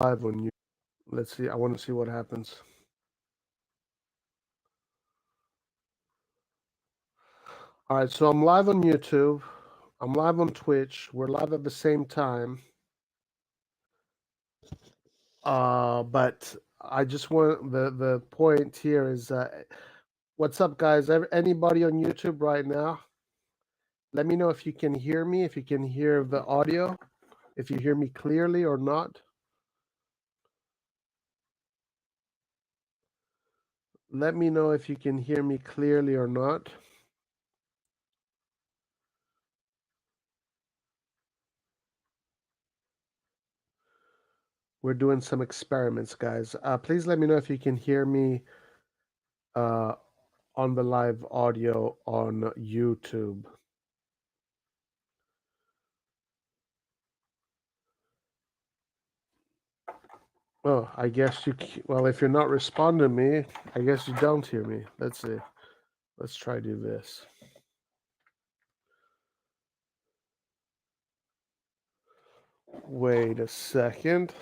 live on you. Let's see. I want to see what happens. All right, so I'm live on YouTube. I'm live on Twitch. We're live at the same time. But I just want the point here is what's up, guys? Anybody on YouTube right now? Let me know if you can hear me, if you can hear the audio, if you hear me clearly or not. Let me know if you can hear me clearly or not. We're doing some experiments, guys. Please let me know if you can hear me on the live audio on YouTube. Oh, I guess well, if you're not responding to me, I guess you don't hear me. Let's see. Let's try do this. Wait a second.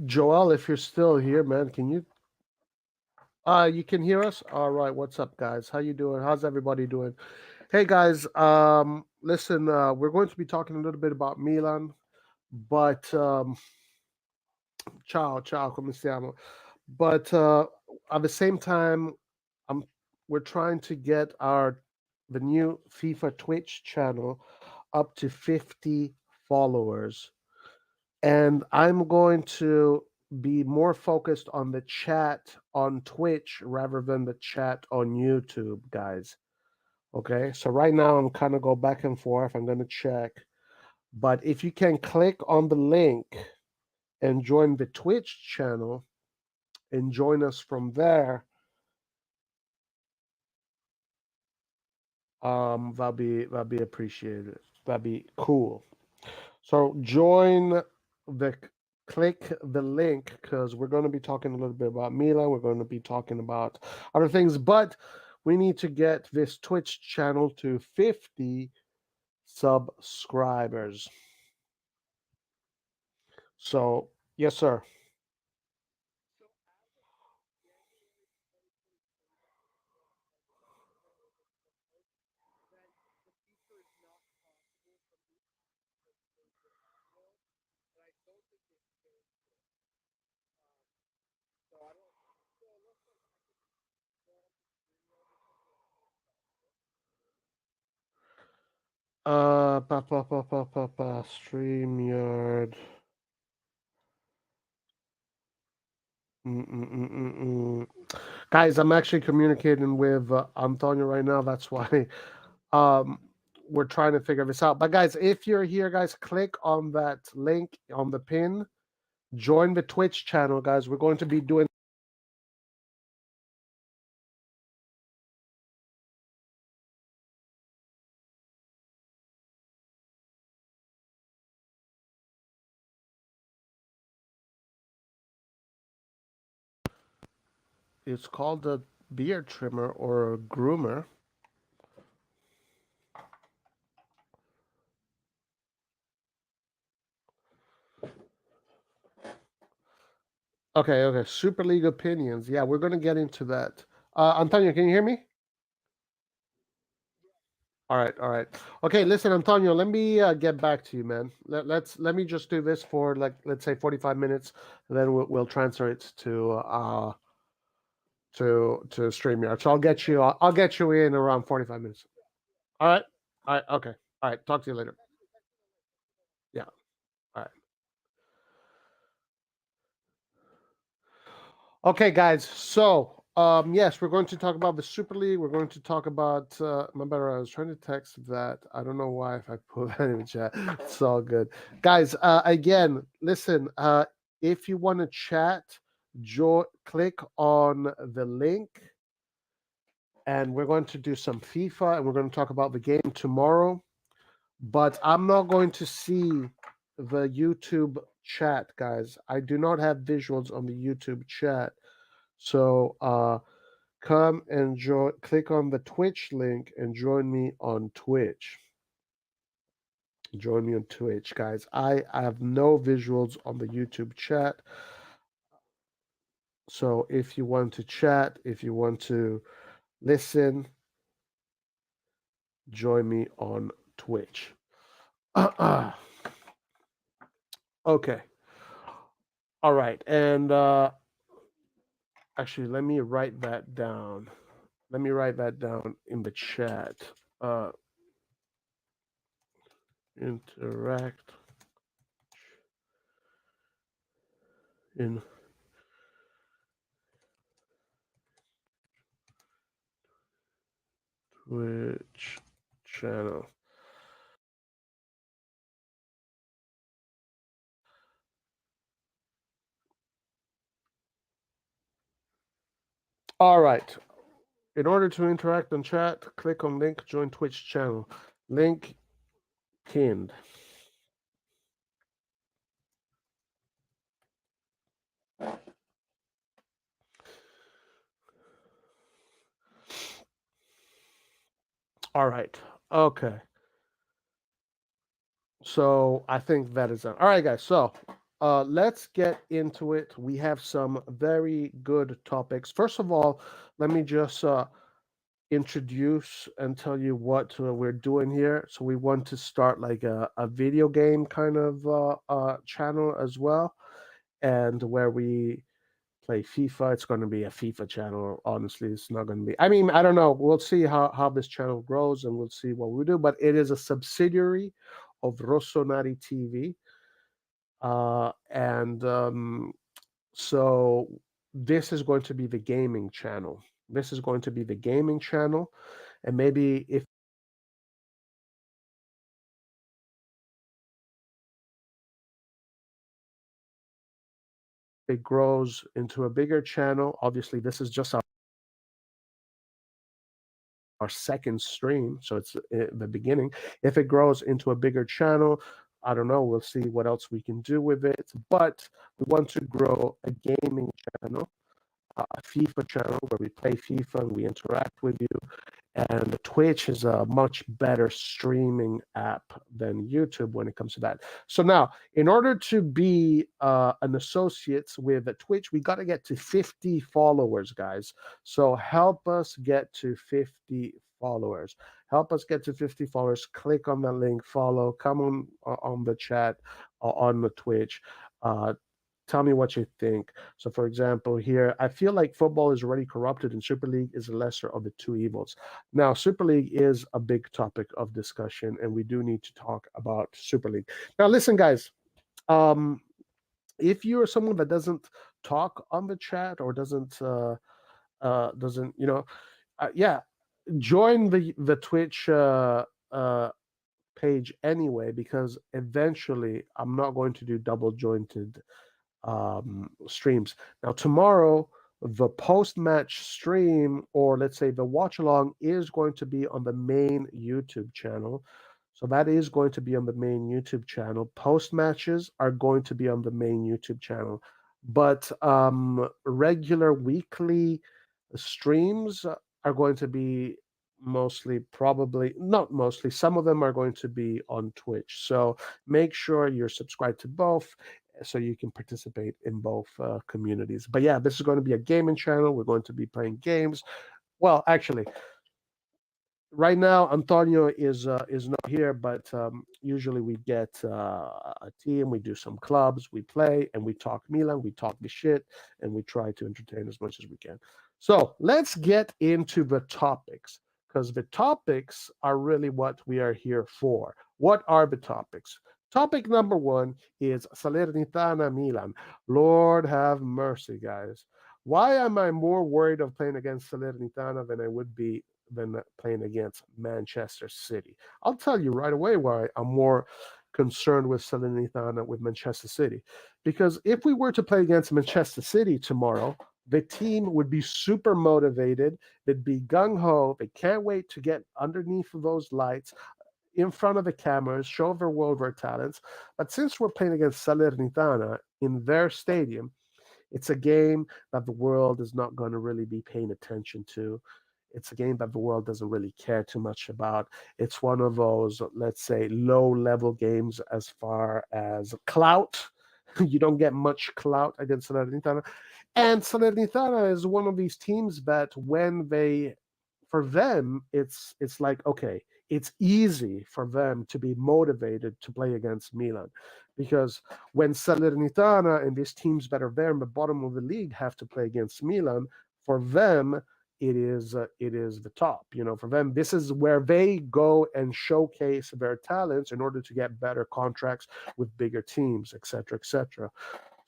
Joel, if you're still here, man, can you you can hear us? All right, what's up, guys? How you doing? How's everybody doing? Hey guys, listen, we're going to be talking a little bit about Milan, but ciao, come stiamo? But at the same time, I'm we're trying to get the new FIFA Twitch channel up to 50 followers, and I'm going to be more focused on the chat on Twitch rather than the chat on YouTube, guys. Okay, so right now I'm kind of go back and forth. I'm going to check, but if you can click on the link and join the Twitch channel and join us from there, that'll be appreciated. That'd be cool. So click the link because we're going to be talking a little bit about Milan. We're going to be talking about other things, but we need to get this Twitch channel to 50 subscribers. So, yes, sir. StreamYard. Mm-mm-mm-mm-mm. Guys, I'm actually communicating with Antonio right now. That's why um, we're trying to figure this out. But guys, if you're here, guys, click on that link on the pin. Join the Twitch channel, guys. We're going to be doing. It's called a beard trimmer or a groomer. Okay. Super League opinions. Yeah, we're going to get into that. Antonio, can you hear me? All right. Okay, listen, Antonio, let me get back to you, man. Let me just do this for like let's say 45 minutes, and then we'll transfer it to StreamYard. So I'll get you in around 45 minutes. All right. All right. Okay. All right. Talk to you later. Yeah. All right. Okay, guys. So, yes, we're going to talk about the Super League. We're going to talk about my better. I was trying to text that. I don't know why if I put that in the chat. It's all good, guys. Again, listen. If you want to chat, click on the link, and we're going to do some FIFA, and we're going to talk about the game tomorrow. But I'm not going to see the YouTube chat, guys. I do not have visuals on the YouTube chat. So come and join. Click on the Twitch link and join me on Twitch. Join me on Twitch, guys. I have no visuals on the YouTube chat. So if you want to chat, if you want to listen, join me on Twitch. Okay. All right. And actually, let me write that down. Let me write that down in the chat. Interact in Twitch channel. All right. In order to interact on chat, click on link, join Twitch channel. Link pinned. All right. Okay. So I think that is done. All right, guys. So let's get into it. We have some very good topics. First of all, let me just introduce and tell you what we're doing here. So we want to start like a video game kind of channel as well, and where we play FIFA. It's going to be a FIFA channel. Honestly, it's not going to be. I mean, I don't know. We'll see how this channel grows, and we'll see what we do. But it is a subsidiary of RossonARI TV, and so this is going to be the gaming channel. This is going to be the gaming channel, and maybe if it grows into a bigger channel, obviously this is just our second stream, so it's the beginning. If it grows into a bigger channel, I don't know, we'll see what else we can do with it, but we want to grow a gaming channel, a FIFA channel where we play FIFA and we interact with you. And Twitch is a much better streaming app than YouTube when it comes to that. So now, in order to be an associate with Twitch, we got to get to 50 followers, guys. So help us get to 50 followers. Help us get to 50 followers. Click on the link, follow, come on the chat, on the Twitch. Tell me what you think. So, for example, here, I feel like football is already corrupted and Super League is the lesser of the two evils. Now, Super League is a big topic of discussion, and we do need to talk about Super League. Now, listen, guys, if you're someone that doesn't talk on the chat or doesn't, yeah, join the Twitch page anyway, because eventually I'm not going to do double jointed streams. Now, tomorrow, the post match stream, or let's say the watch along, is going to be on the main YouTube channel. So that is going to be on the main YouTube channel. Post matches are going to be on the main YouTube channel. But regular weekly streams are going to be mostly, probably not mostly, some of them are going to be on Twitch. So make sure you're subscribed to both so you can participate in both communities. But yeah, this is going to be a gaming channel. We're going to be playing games. Well, actually, right now Antonio is not here, but usually we get a team, we do some clubs, we play, and we talk Milan, we talk the shit, and we try to entertain as much as we can. So let's get into the topics, because the topics are really what we are here for. What are the topics? Topic number one is Salernitana Milan. Lord have mercy, guys. Why am I more worried of playing against Salernitana than I would be than playing against Manchester City? I'll tell you right away why I'm more concerned with Salernitana with Manchester City. Because if we were to play against Manchester City tomorrow, the team would be super motivated. They'd be gung-ho. They can't wait to get underneath those lights, in front of the cameras, show their world their talents. But since we're playing against Salernitana in their stadium, It's a game that the world is not going to really be paying attention to. It's a game that the world doesn't really care too much about. It's one of those, let's say, low level games as far as clout. You don't get much clout against Salernitana. And Salernitana is one of these teams that when they, for them, it's like, okay, it's easy for them to be motivated to play against Milan, because when Salernitana and these teams that are there in the bottom of the league have to play against Milan, for them it is the top. You know, for them this is where they go and showcase their talents in order to get better contracts with bigger teams, etc., etc.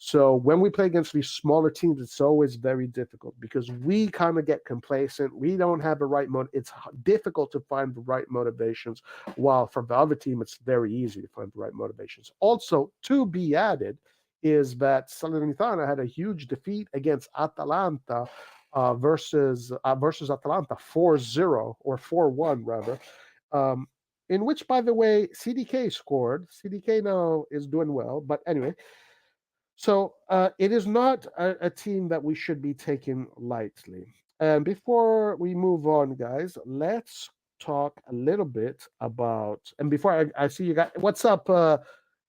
So when we play against these smaller teams, it's always very difficult because we kind of get complacent. We don't have the right It's difficult to find the right motivations. While for the other team, it's very easy to find the right motivations. Also, to be added, is that Salernitana had a huge defeat against Atalanta versus Atalanta 4-0 or 4-1 rather. Um, in which, by the way, CDK scored. CDK now is doing well, but anyway, so it is not a team that we should be taking lightly. And before we move on, guys, let's talk a little bit about. And before I see you guys, what's up,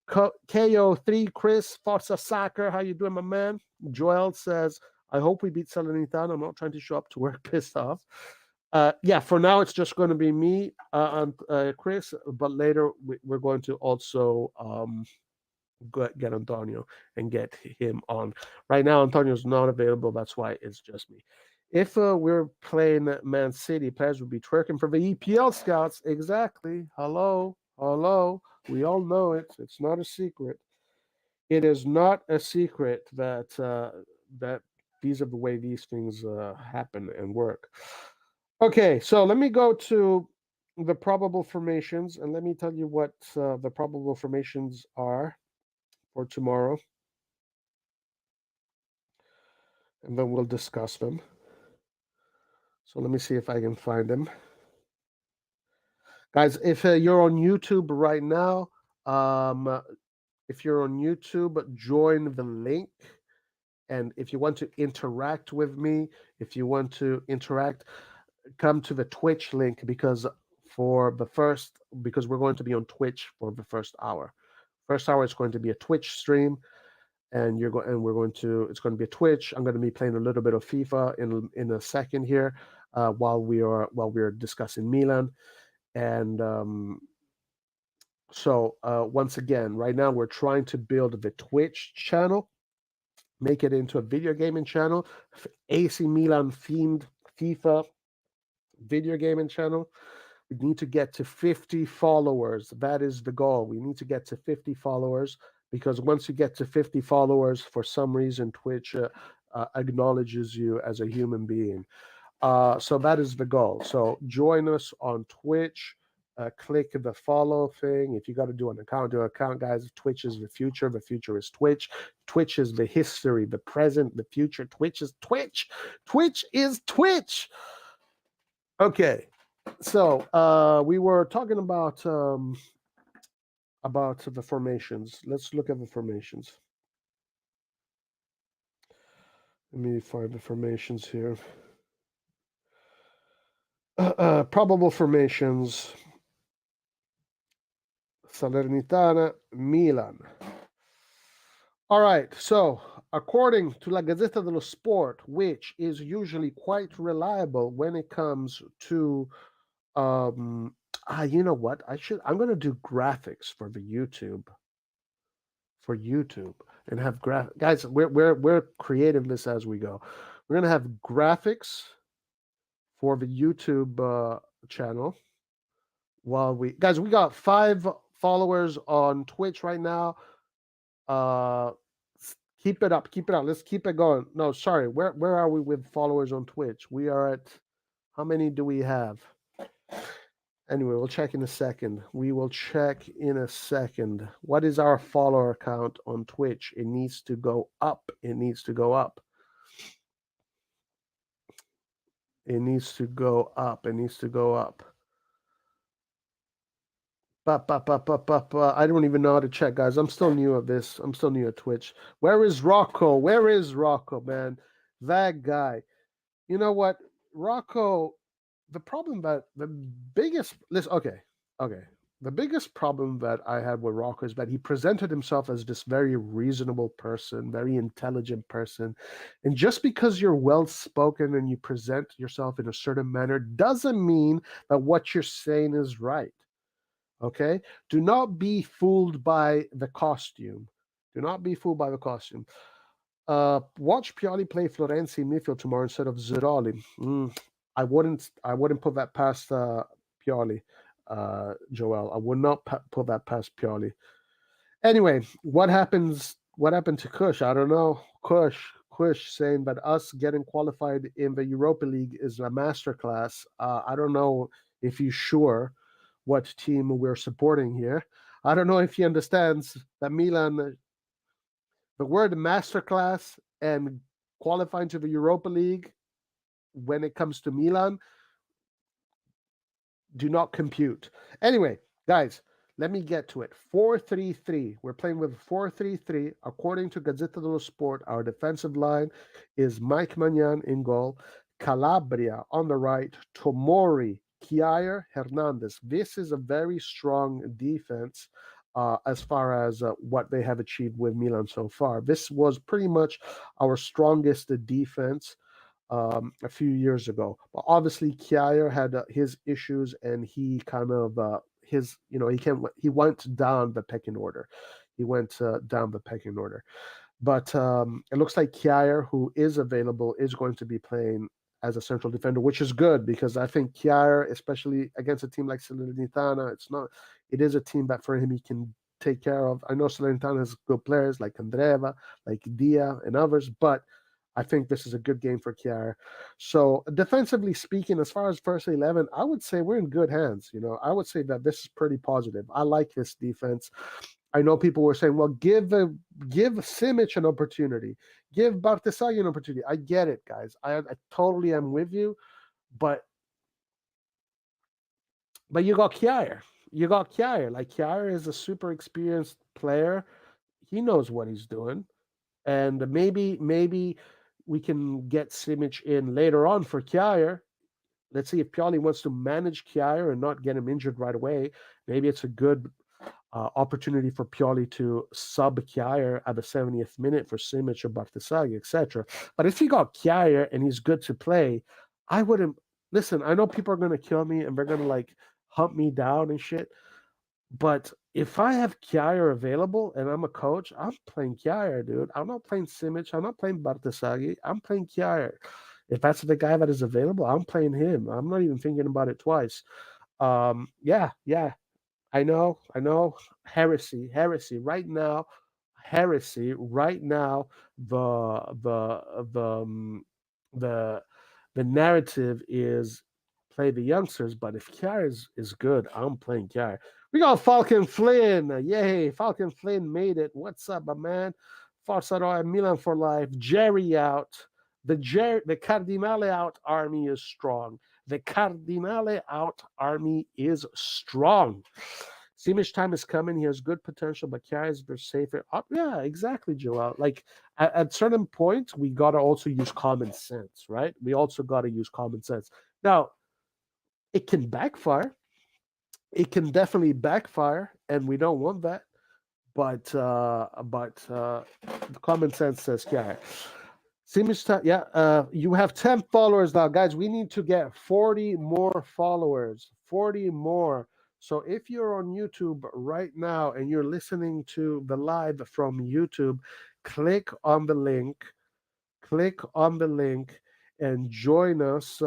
KO3 Chris Forza Soccer? How you doing, my man? Joel says, "I hope we beat Salernitana. I'm not trying to show up to work pissed off." Yeah, for now it's just going to be me and Chris, but later we're going to also get Antonio and get him on. Right now, Antonio's not available. That's why it's just me. If we're playing Man City, players would be twerking for the EPL scouts. Exactly. Hello. Hello. We all know it. It's not a secret. It is not a secret that that these are the way these things happen and work. Okay, so let me go to the probable formations and let me tell you what the probable formations are for tomorrow, and then we'll discuss them. So let me see if I can find them. Guys, if you're on YouTube right now, if you're on YouTube, join the link. And if you want to interact with me, if you want to interact, come to the Twitch link because we're going to be on Twitch for the first hour. First hour is going to be a Twitch stream, and it's going to be a Twitch. I'm going to be playing a little bit of FIFA in a second here, while we're discussing Milan. And so once again, right now we're trying to build the Twitch channel, make it into a video gaming channel, AC Milan themed FIFA video gaming channel. We need to get to 50 followers. That is the goal. We need to get to 50 followers, because once you get to 50 followers, for some reason, Twitch acknowledges you as a human being. So that is the goal. So join us on Twitch. Click the follow thing. If you got to do an account, guys. Twitch is the future. The future is Twitch. Twitch is the history, the present, the future. Twitch is Twitch. Twitch is Twitch. Okay, so we were talking about the formations. Let's look at the formations. Let me find the formations here. Probable formations. Salernitana Milan. All right, so according to La Gazzetta dello Sport, which is usually quite reliable when it comes to you know what? I'm gonna do graphics for the YouTube. For YouTube and have guys, we're creating this as we go. We're gonna have graphics for the YouTube channel. While we got 5 followers on Twitch right now. Keep it up, let's keep it going. No, sorry, where are we with followers on Twitch? We are at, how many do we have? Anyway, we'll check in a second. What is our follower count on Twitch? It needs to go up. It needs to go up. I don't even know how to check, guys. I'm still new at this. I'm still new at Twitch. Where is Rocco? Where is Rocco, man? That guy. You know what? Rocco, the problem that the biggest listen, okay. The biggest problem that I had with Rocco is that he presented himself as this very reasonable person, very intelligent person. And just because you're well spoken and you present yourself in a certain manner doesn't mean that what you're saying is right. Okay? Do not be fooled by the costume. Do not be fooled by the costume. Watch Pioli play Florenzi in midfield tomorrow instead of Zeroli. I wouldn't put that past Pioli, Joel. I would not put that past Pioli. Anyway, what happened to Kush? I don't know. Kush saying that us getting qualified in the Europa League is a masterclass. I don't know if he's sure what team we're supporting here. I don't know if he understands that Milan, the word masterclass and qualifying to the Europa League when it comes to Milan do not compute. Anyway, guys, let me get to it. 4-3-3. We're playing with 4-3-3. According to Gazzetta dello Sport, our defensive line is Mike Magnan in goal, Calabria on the right, Tomori, Kier, Hernandez. This is a very strong defense as far as what they have achieved with Milan so far. This was pretty much our strongest defense a few years ago. But obviously, Kier had his issues, and he kind of he went down the pecking order. He went down the pecking order. But it looks like Kier, who is available, is going to be playing as a central defender, which is good because I think Kier, especially against a team like Salernitana, it is a team that for him he can take care of. I know Salernitana has good players like Andreva, like Dia, and others, but I think this is a good game for Kier. So defensively speaking, as far as first 11, I would say we're in good hands. I would say that this is pretty positive. I like this defense. I know people were saying, well, give Simic an opportunity, give Bartesaghi an opportunity. I get it, guys. I totally am with you, but you got Kier. You got Kier. Like Kier is a super experienced player. He knows what he's doing, and maybe we can get Simic in later on for Kier. Let's see if Pioli wants to manage Kier and not get him injured right away. Maybe it's a good opportunity for Pioli to sub Kier at the 70th minute for Simic or Bartesaghi, etc. But if he got Kier and he's good to play, I wouldn't listen. I know people are going to kill me and they're going to like hunt me down and shit. But if I have Kier available and I'm a coach, I'm playing Kier, dude. I'm not playing Simic. I'm not playing Bartesaghi. I'm playing Kier. If that's the guy that is available, I'm playing him. I'm not even thinking about it twice. Yeah. I know. Heresy. Right now, heresy. Right now, the the narrative is play the youngsters. But if Kier is good, I'm playing Kier. We got Falcon Flynn. Yay! Falcon Flynn made it. What's up, my man? Forza Milan for life. Jerry out. The Cardinale out army is strong. The Cardinale out army is strong. Simic time is coming. He has good potential, but Kier is very safer. Yeah, exactly, Joel. Like at certain points, we gotta also use common sense, right? We also gotta use common sense. Now, it can backfire. It can definitely backfire, and we don't want that. But the common sense says Kier. You have 10 followers now, guys. We need to get 40 more followers. 40 more. So if you're on YouTube right now and you're listening to the live from YouTube, click on the link. Click on the link and join us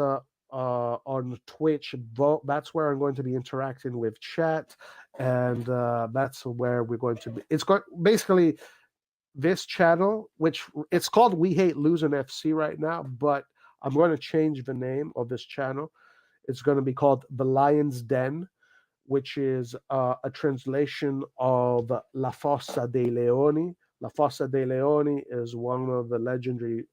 on Twitch. That's where I'm going to be interacting with chat, and that's where we're going to be. It's basically this channel, which it's called We Hate Losing FC right now, but I'm going to change the name of this channel. It's going to be called The Lion's Den, which is a translation of La Fossa dei Leoni. La Fossa dei Leoni is one of the legendary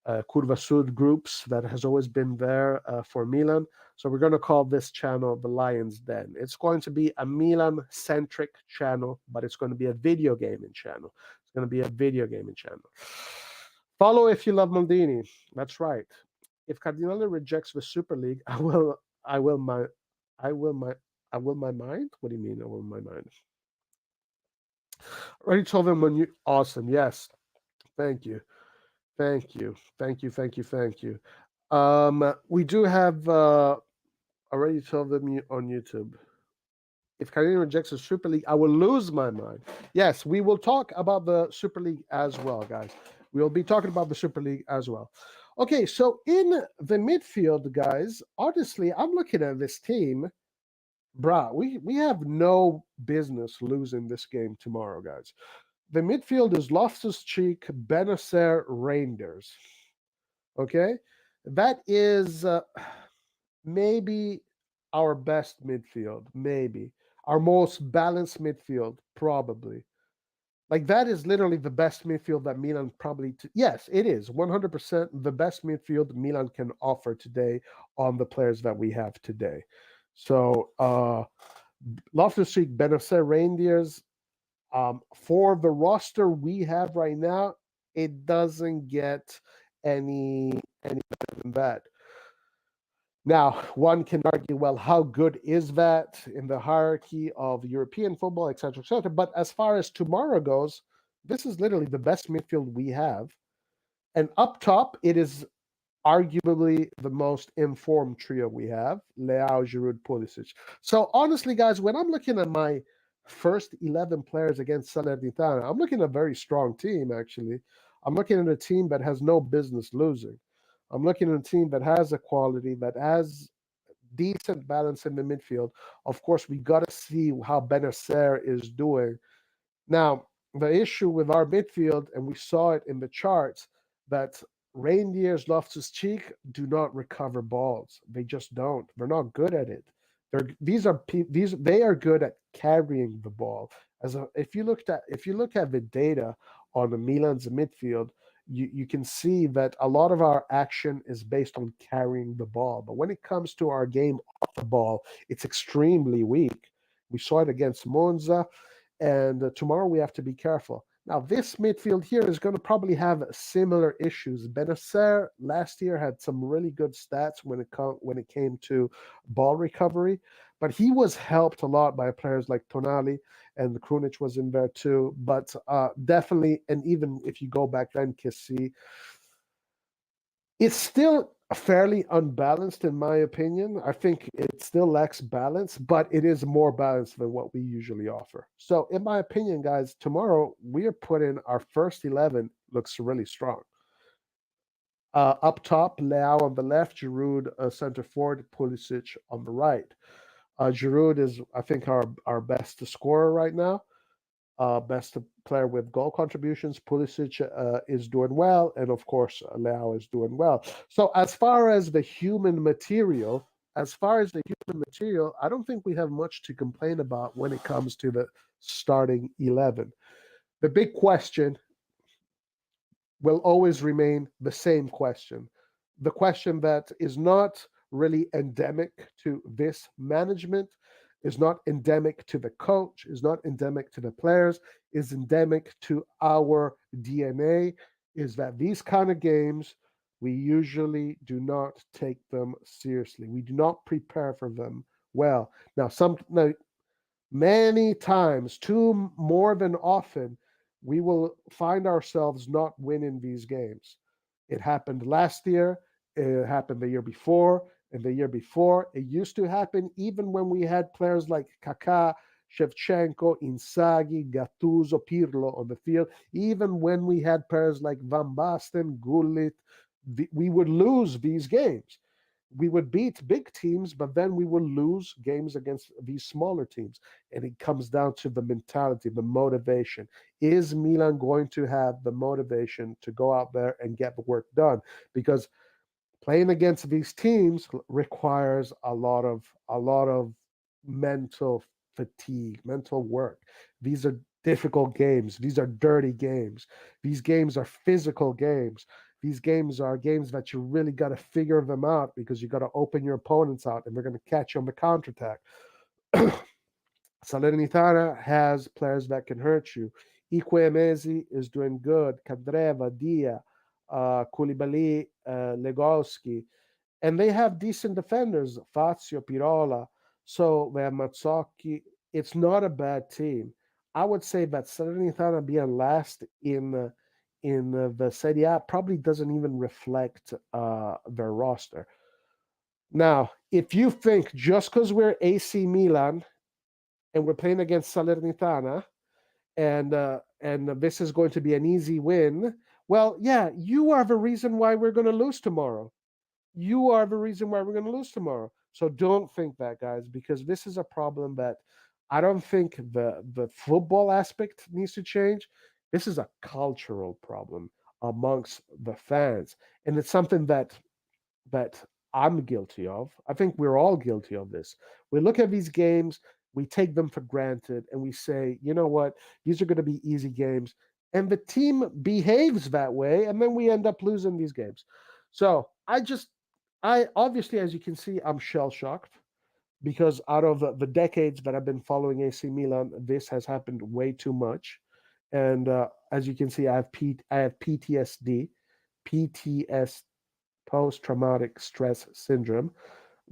Curva Sud groups that has always been there for Milan. So we're going to call this channel the Lions Den. It's going to be a Milan-centric channel, but it's going to be a video gaming channel. It's going to be a video gaming channel. Follow if you love Maldini. That's right. If Cardinale rejects the Super League, I will my, I will my, I will my mind. What do you mean? I will my mind. Already told them when you. Awesome. Yes. Thank you. Thank you. Thank you. Thank you. Thank you. We do have already told them on YouTube. If Carolina rejects the Super League, I will lose my mind. Yes, we will talk about the Super League as well, guys. We will be talking about the Super League as well. Okay, so in the midfield, guys, honestly, I'm looking at this team. Bruh, we have no business losing this game tomorrow, guys. The midfield is Loftus-Cheek, Benacer, Reinders. Okay, that is maybe our best midfield, maybe our most balanced midfield, probably. Like that is literally the best midfield that Milan probably. Yes, it is 100% the best midfield Milan can offer today on the players that we have today. So Loftus-Cheek, Benacer, Reindeers. For the roster we have right now, it doesn't get any better than that. Now, one can argue, well, how good is that in the hierarchy of European football, etc., etc. But as far as tomorrow goes, this is literally the best midfield we have. And up top, it is arguably the most informed trio we have: Leao, Giroud, Pulisic. So honestly, guys, when I'm looking at my first 11 players against Salernitana, I'm looking at a very strong team, actually. I'm looking at a team that has no business losing. I'm looking at a team that has a quality, that has decent balance in the midfield. Of course, we got to see how Benacer is doing. Now, the issue with our midfield, and we saw it in the charts, that Reindeers, Loftus-Cheek do not recover balls. They just don't. They're not good at it. They are good at carrying the ball. If you look at the data on the Milan's midfield, you can see that a lot of our action is based on carrying the ball. But when it comes to our game off the ball, it's extremely weak. We saw it against Monza, and tomorrow we have to be careful. Now, this midfield here is going to probably have similar issues. Benacer last year had some really good stats when it came to ball recovery, but he was helped a lot by players like Tonali, and Krunic was in there too. But definitely, and even if you go back then, Kessie, it's still fairly unbalanced in my opinion. I think it still lacks balance, but it is more balanced than what we usually offer. So in my opinion, guys, tomorrow we are putting our first 11 looks really strong. Up top, Leao on the left, Giroud center forward, Pulisic on the right. Giroud is, I think, our best scorer right now. Best player with goal contributions. Pulisic is doing well, and of course, Leao is doing well. So, as far as the human material, I don't think we have much to complain about when it comes to the starting 11. The big question will always remain the same question. The question that is not really endemic to this management, is not endemic to the coach, is not endemic to the players, is endemic to our DNA, is that these kind of games, we usually do not take them seriously. We do not prepare for them well. Now, many times, too more than often, we will find ourselves not winning these games. It happened last year, it happened the year before, and the year before. It used to happen even when we had players like Kaká, Shevchenko, Inzaghi, Gattuso, Pirlo on the field. Even when we had players like Van Basten, Gullit, we would lose these games. We would beat big teams, but then we would lose games against these smaller teams. And it comes down to the mentality, the motivation. Is Milan going to have the motivation to go out there and get the work done? Because playing against these teams requires a lot of mental fatigue, mental work. These are difficult games. These are dirty games. These games are physical games. These games are games that you really got to figure them out because you got to open your opponents out and they're going to catch you on the counterattack. Salernitana has players that can hurt you. Iquemezi is doing good. Kadreva, Dia, Koulibaly, Legowski. And they have decent defenders, Fazio, Pirola. So we have Mazzocchi. It's not a bad team. I would say that Salernitana being last in the Serie A probably doesn't even reflect their roster. Now, if you think just because we're AC Milan and we're playing against Salernitana and this is going to be an easy win, well, yeah, you are the reason why we're going to lose tomorrow. You are the reason why we're going to lose tomorrow. So don't think that, guys, because this is a problem that I don't think the football aspect needs to change. This is a cultural problem amongst the fans, and it's something that I'm guilty of. I think we're all guilty of this. We look at these games, we take them for granted, and we say, you know what, these are going to be easy games. And the team behaves that way, and then we end up losing these games. So I obviously, as you can see, I'm shell shocked because out of the decades that I've been following AC Milan, this has happened way too much. And as you can see, I have PTSD, PTS, post traumatic stress syndrome,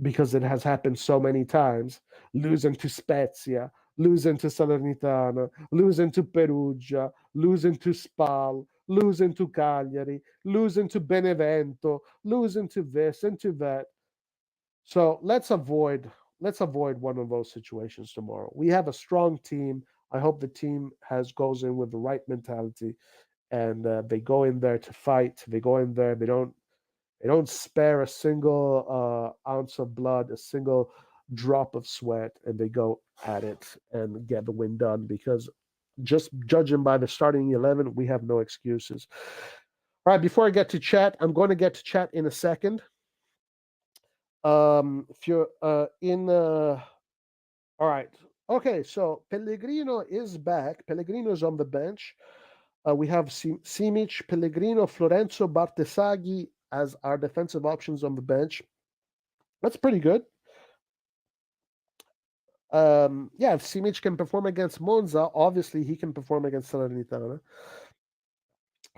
because it has happened so many times. Losing to Spezia, losing to Salernitana, losing to Perugia, losing to Spal, losing to Cagliari, losing to Benevento, losing to this and to that. So let's avoid one of those situations tomorrow. We have a strong team. I hope the team has goes in with the right mentality and they go in there to fight. They go in there. They don't spare a single ounce of blood, a single drop of sweat, and they go at it and get the win done. Because just judging by the starting 11, we have no excuses. All right, before I get to chat, I'm going to get to chat in a second. If you're all right. Okay, so Pellegrino is back. Pellegrino is on the bench. We have Simic, Pellegrino, Florenzo, Bartesaghi as our defensive options on the bench. That's pretty good. Yeah, if Simic can perform against Monza, obviously he can perform against Salernitana.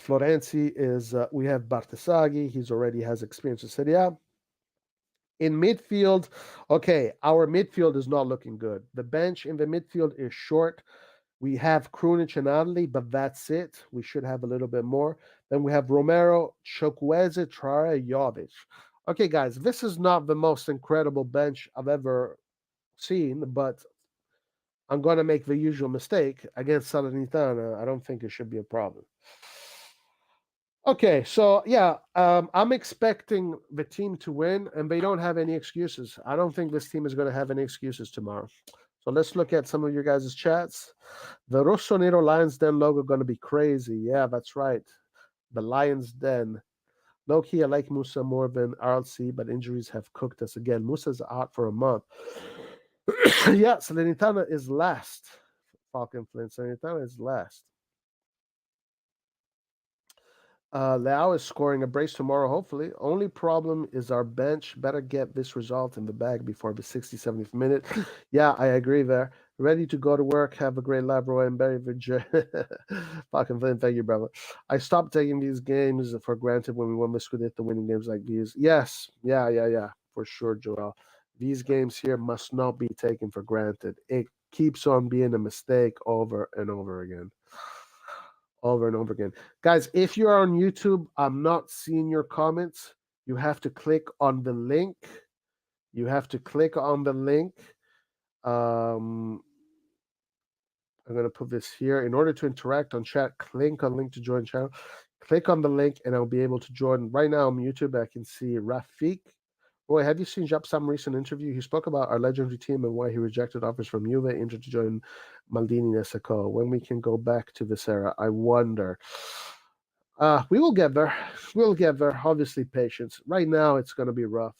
Florenzi is, we have Bartesaghi. He's already has experience in Serie A. In midfield, okay, our midfield is not looking good. The bench in the midfield is short. We have Krunic and Adli, but that's it. We should have a little bit more. Then we have Romero, Chukwueze, Traore, Jovic. Okay, guys, this is not the most incredible bench I've ever seen, but I'm going to make the usual mistake against Salernitana. I don't think it should be a problem. Okay, so yeah, I'm expecting the team to win, and they don't have any excuses. I don't think this team is going to have any excuses tomorrow. So let's look at some of your guys' chats. The Rossonero Lions Den logo going to be crazy. Yeah, that's right. The Lions Den. Low key, I like Musa more than RLC, but injuries have cooked us again. Musa's out for a month. Yeah, Salernitana is last. Falcon Flint. Salernitana is last. Leao is scoring a brace tomorrow, hopefully. Only problem is our bench. Better get this result in the bag before the 60th, 70th minute. Yeah, I agree there. Ready to go to work. Have a great life, Roy and Barry Virgin. Fucking Flynn, thank you, brother. I stopped taking these games for granted when we won the Scudetto, winning games like these. Yes, yeah, for sure, Joel. These games here must not be taken for granted. It keeps on being a mistake over and over again. Over and over again. Guys, if you are on YouTube, I'm not seeing your comments. You have to click on the link. You have to click on the link. I'm going to put this here. In order to interact on chat, click on link to join channel. Click on the link and I'll be able to join. Right now on YouTube, I can see Rafik. Roy, have you seen Japsam's recent interview? He spoke about our legendary team and why he rejected offers from Juve, Inter to join Maldini and Sacco. When we can go back to this era, I wonder. We will get there. We'll get there. Obviously, patience. Right now, it's going to be rough.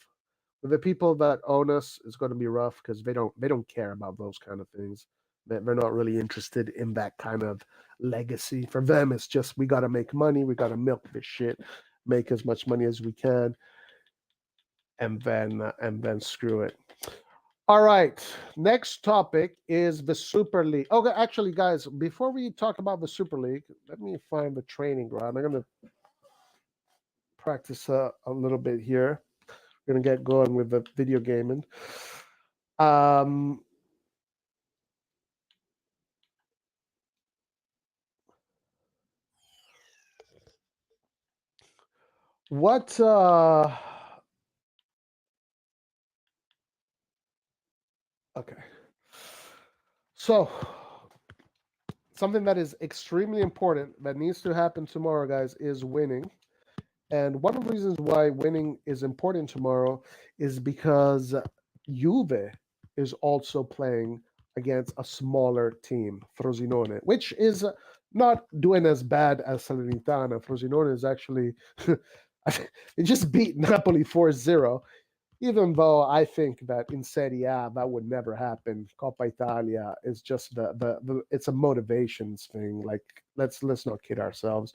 For the people that own us, it's going to be rough because they don't care about those kind of things. They're not really interested in that kind of legacy. For them, it's just we got to make money. We got to milk this shit. make as much money as we can, and then screw it. All right. Next topic is the Super League. Okay, actually, guys, before we talk about the Super League, let me find the training ground. I'm gonna practice a little bit here. We're gonna get going with the video gaming. Um, what? Okay. So something that is extremely important that needs to happen tomorrow, guys, is winning. And one of the reasons why winning is important tomorrow is because Juve is also playing against a smaller team, Frosinone, which is not doing as bad as Salernitana. Frosinone is actually, it just beat Napoli 4-0, even though I think that in Serie A that would never happen. Coppa Italia is just it's a motivations thing. Like let's not kid ourselves.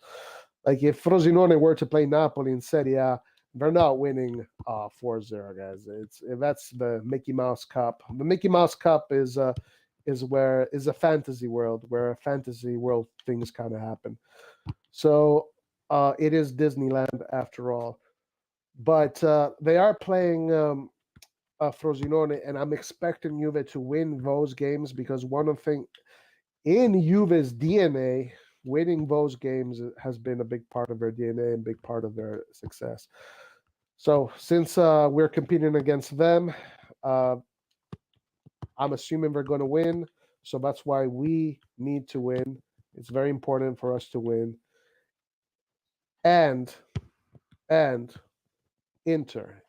Like if Frosinone were to play Napoli in Serie A, they're not winning 4-0, guys. That's the Mickey Mouse Cup. The Mickey Mouse Cup is a fantasy world where fantasy world things kind of happen. So it is Disneyland after all. But they are playing Frosinone, and I'm expecting Juve to win those games because one of the things in Juve's DNA, winning those games has been a big part of their DNA and big part of their success. So since we're competing against them, I'm assuming they're going to win. So that's why we need to win. It's very important for us to win. And Inter,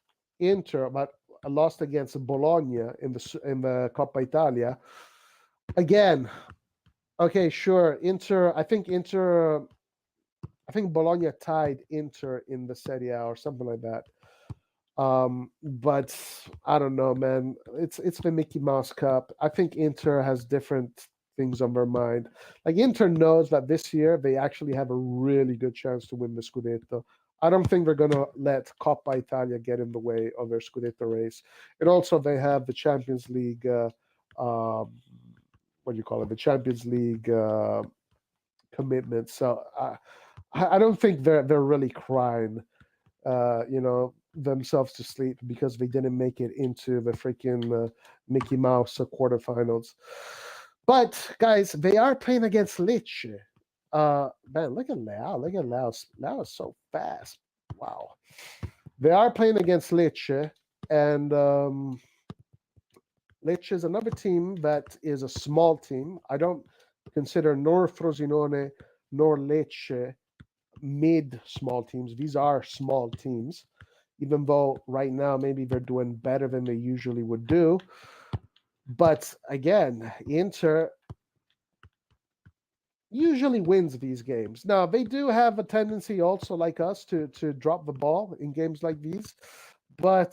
but lost against Bologna in the Coppa Italia. Again, okay, sure. I think Bologna tied Inter in the Serie A or something like that. But I don't know, man. It's the Mickey Mouse Cup. I think Inter has different things on their mind. Like Inter knows that this year they actually have a really good chance to win the Scudetto. I don't think they're gonna let Coppa Italia get in the way of their Scudetto race. And also they have the Champions League. What do you call it? The Champions League commitment. So I don't think they're really crying, themselves to sleep because they didn't make it into the freaking Mickey Mouse quarterfinals. But guys, they are playing against Lecce. Man, look at Leao. Look at Leao. Leao is so fast. Wow. They are playing against Lecce, and Lecce is another team that is a small team. I don't consider nor Frosinone nor Lecce mid small teams. These are small teams, even though right now maybe they're doing better than they usually would do. But again, Inter usually wins these games. Now they do have a tendency also like us to drop the ball in games like these, but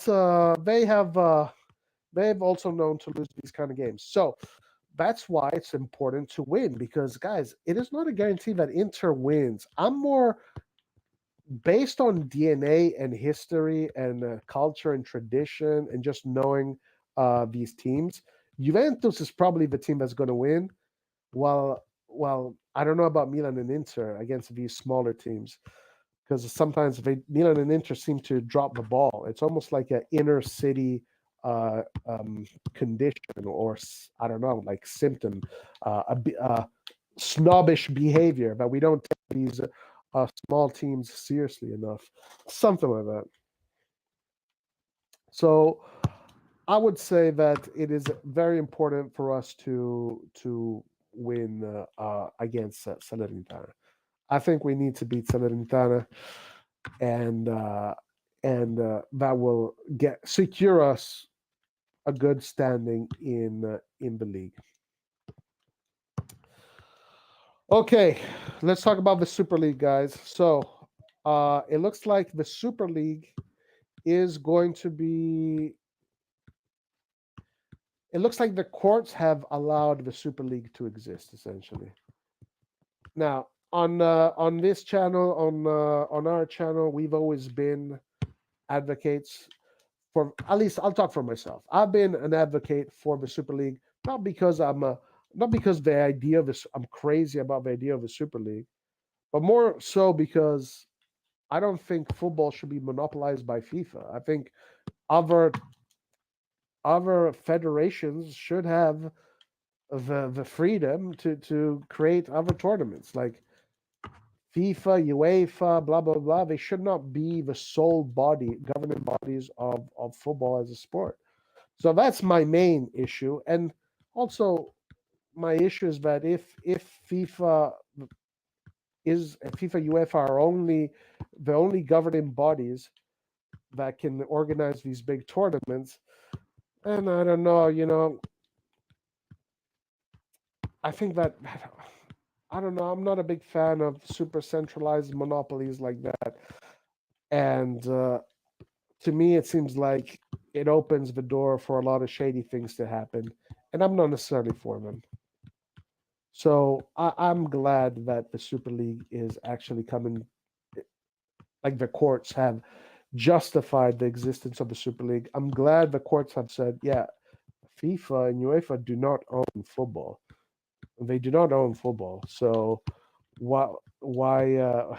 they've also known to lose these kind of games. So that's why it's important to win because guys, it is not a guarantee that Inter wins. I'm more based on DNA and history and culture and tradition and just knowing these teams. Juventus is probably the team that's going to win. While I don't know about Milan and Inter against these smaller teams because sometimes Milan and Inter seem to drop the ball. It's almost like an inner city condition or I don't know, like symptom, snobbish behavior that we don't take these small teams seriously enough, something like that. So I would say that it is very important for us to win against Salernitana. I think we need to beat Salernitana, and that will secure us a good standing in the league. Okay, let's talk about the Super League, guys. So it looks like the Super League is going to be. It looks like the courts have allowed the Super League to exist, essentially. Now, on this channel, on our channel, we've always been advocates for, at least I'll talk for myself. I've been an advocate for the Super League, not because not because the idea of this, I'm crazy about the idea of a Super League, but more so because I don't think football should be monopolized by FIFA. I think other other federations should have the freedom to create other tournaments like FIFA, UEFA, blah blah blah. They should not be the sole body governing bodies of football as a sport. So that's my main issue, and also my issue is that if FIFA, UEFA are only the only governing bodies that can organize these big tournaments, and I don't know, I think that I don't know. I'm not a big fan of super centralized monopolies like that, and to me, it seems like it opens the door for a lot of shady things to happen, and I'm not necessarily for them. So I'm glad that the Super League is actually coming. Like the courts have justified the existence of the Super League. I'm glad the courts have said, yeah, FIFA and UEFA do not own football. They do not own football. So why uh,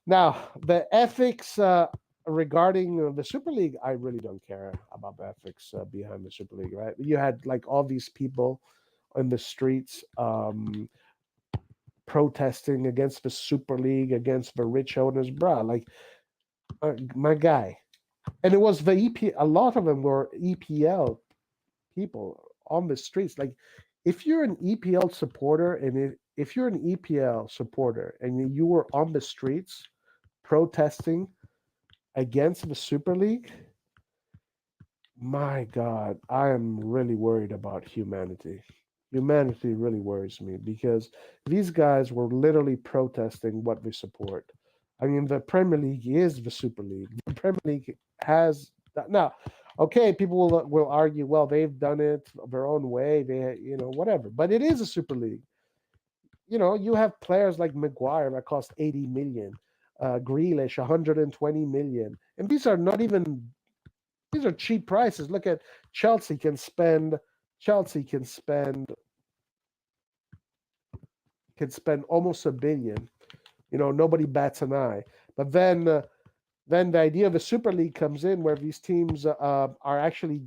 now the ethics regarding the Super League, I really don't care about the ethics behind the Super League, right? You had like all these people in the streets protesting against the Super League, against the rich owners, bruh. Like, my guy, and it was the EP. A lot of them were EPL people on the streets. Like, if you're an EPL supporter, and if you're an EPL supporter and you were on the streets protesting against the Super League, my God, I am really worried about humanity. Humanity really worries me because these guys were literally protesting what they support. I mean, the Premier League is the Super League. The Premier League has now. Okay, people will argue, well, they've done it their own way. They, whatever. But it is a Super League. You have players like Maguire that cost 80 million, Grealish 120 million, and these are cheap prices. Look at Chelsea can spend Chelsea can spend almost a billion. Nobody bats an eye. But then the idea of a Super League comes in, where these teams are actually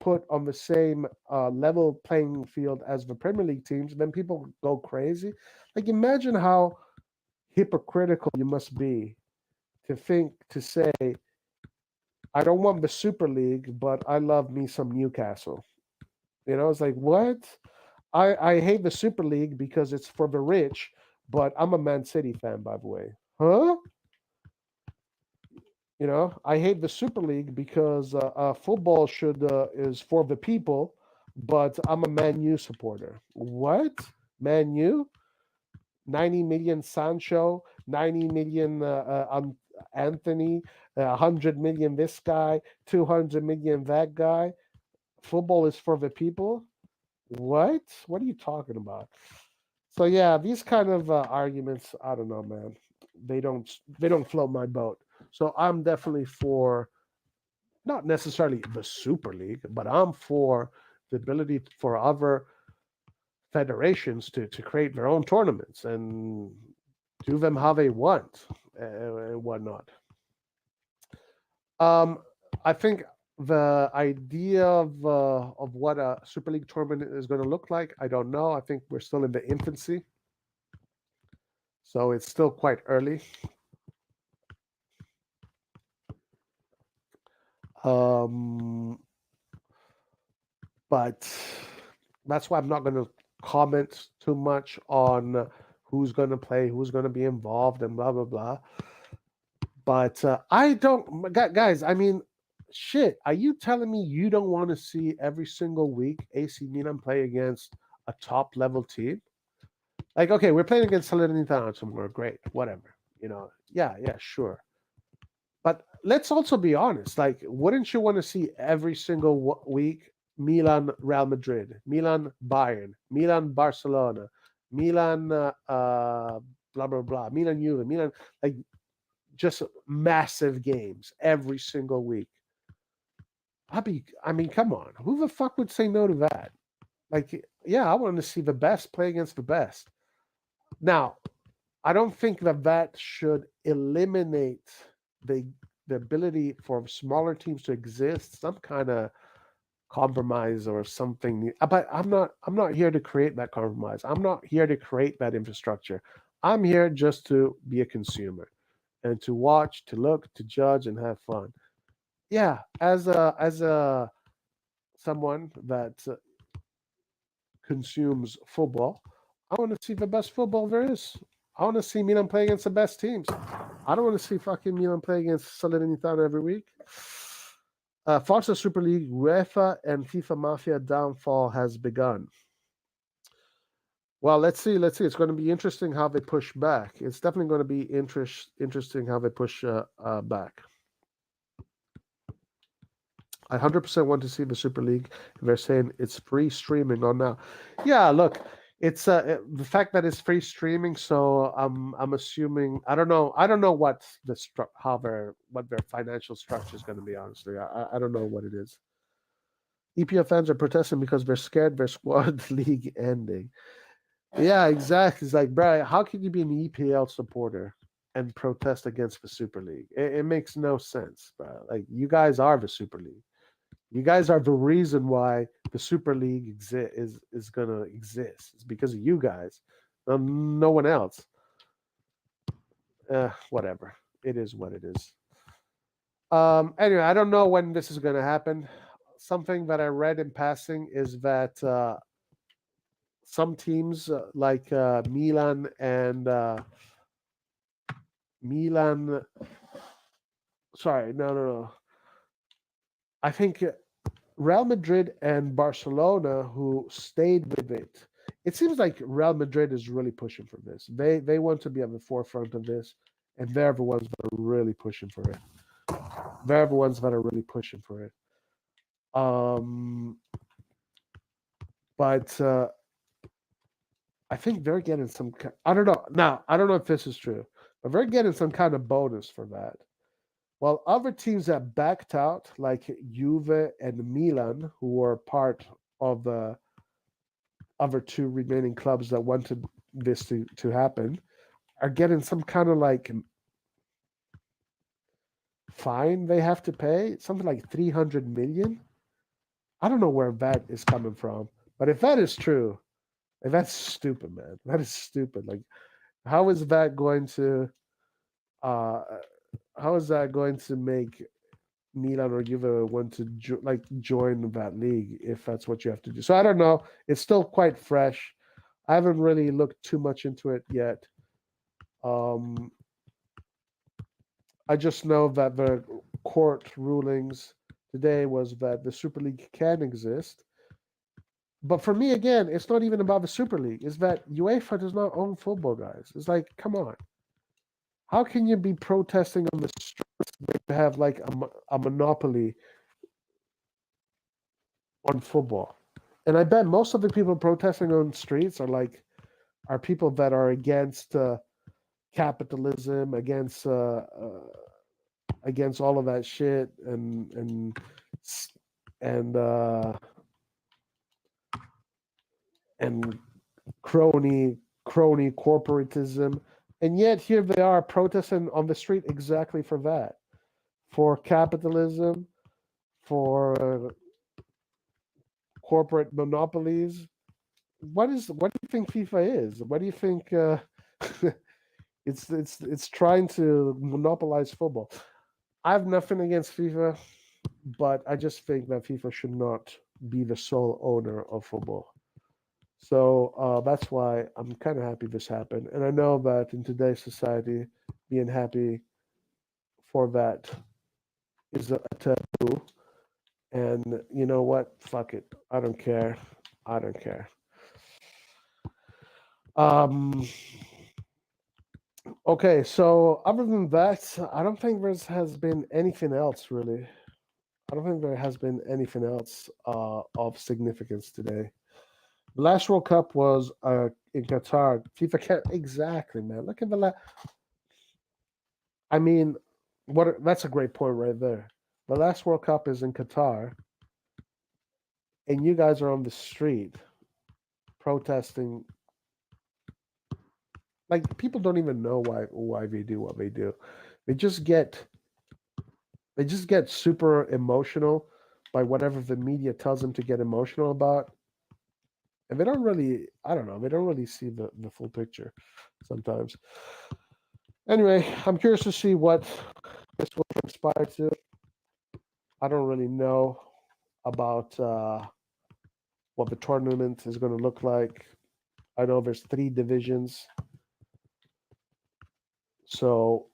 put on the same level playing field as the Premier League teams. Then people go crazy. Like, imagine how hypocritical you must be to say, I don't want the Super League, but I love me some Newcastle. It's like, what? I hate the Super League because it's for the rich, but I'm a Man City fan, by the way. Huh? I hate the Super League because football should is for the people, but I'm a Man U supporter. What? Man U? 90 million Sancho, 90 million Anthony, 100 million this guy, 200 million that guy. Football is for the people? What? What are you talking about? So yeah, these kind of arguments, I don't know, man. They don't float my boat. So I'm definitely for, not necessarily the Super League, but I'm for the ability for other federations to create their own tournaments and do them how they want and whatnot. Um, I think the idea of what a Super League tournament is going to look like, I don't know. I think we're still in the infancy, so it's still quite early. Um, but that's why I'm not going to comment too much on who's going to play, who's going to be involved, and blah blah blah. But I don't, guys. I mean, shit. Are you telling me you don't want to see every single week AC Milan play against a top level team? Like, okay, we're playing against Salernitana tomorrow. Great, whatever. Yeah, yeah, sure. But let's also be honest. Like, wouldn't you want to see every single week Milan, Real Madrid, Milan, Bayern, Milan, Barcelona, Milan, blah blah blah, Milan, Juve, Milan, like just massive games every single week. I mean, come on, who the fuck would say no to that? Like, yeah, I want to see the best play against the best. Now, I don't think that that should eliminate the the ability for smaller teams to exist. Some kind of compromise or something. But I'm not here to create that compromise. I'm not here to create that infrastructure. I'm here just to be a consumer and to watch, to look, to judge, and have fun. Yeah, as a someone that consumes football, I want to see the best football there is. I want to see Milan play against the best teams. I don't want to see fucking Milan play against Salernitana every week. Forza Super League, UEFA, and FIFA Mafia downfall has begun. Well, let's see. Let's see. It's going to be interesting how they push back. It's definitely going to be interesting how they push back. I 100% want to see the Super League. They're saying it's free streaming on now. Yeah, look, it's the fact that it's free streaming. So I'm assuming I don't know what how their financial structure is going to be. Honestly, I don't know what it is. EPL fans are protesting because they're scared their squad league ending. Yeah, exactly. It's like, bro, how can you be an EPL supporter and protest against the Super League? It makes no sense, bro. Like, you guys are the Super League. You guys are the reason why the Super League is gonna exist. It's because of you guys, no one else. Whatever. It is what it is. Anyway, I don't know when this is gonna happen. Something that I read in passing is that some teams like Milan and Milan. Sorry, no. I think Real Madrid and Barcelona, who stayed with it. It seems like Real Madrid is really pushing for this. They want to be at the forefront of this, and they're the ones that are really pushing for it. They're the ones that are really pushing for it. Um, but I think they're getting some. I don't know. Now I don't know if this is true, but they're getting some kind of bonus for that. While other teams that backed out, like Juve and Milan, who were part of the other two remaining clubs that wanted this to happen, are getting some kind of like fine they have to pay, something like 300 million. I don't know where that is coming from, but if that is true, if that's stupid, man. That is stupid. Like, how is that going to uh how is that going to make Milan or Juve want to join that league if that's what you have to do? So I don't know. It's still quite fresh. I haven't really looked too much into it yet. Um, I just know that the court rulings today was that the Super League can exist. But for me, again, it's not even about the Super League. It's that UEFA does not own football, guys. It's like, come on. How can you be protesting on the streets when you have like a monopoly on football? And I bet most of the people protesting on streets are people that are against capitalism, against all of that shit, and uh, and crony corporatism, and yet here they are protesting on the street exactly for that, for capitalism, for corporate monopolies. What do you think FIFA is? What do you think? It's trying to monopolize football. I have nothing against FIFA, but I just think that FIFA should not be the sole owner of football. So that's why I'm kind of happy this happened, and I know that in today's society, being happy for that is a taboo. And you know what? Fuck it. I don't care. I don't care. Um, okay, so other than that, I don't think there has been anything else really. I don't think there has been anything else of significance today. The last World Cup was in Qatar. FIFA can't exactly, man. Look at I mean, what? That's a great point right there. The last World Cup is in Qatar, and you guys are on the street protesting. Like people don't even know why they do what they do. They just get they just get super emotional by whatever the media tells them to get emotional about, and they don't really. I don't know. They don't really see the full picture sometimes. Anyway, I'm curious to see what this will inspire to. I don't really know about what the tournament is going to look like. I know there's 3 divisions, so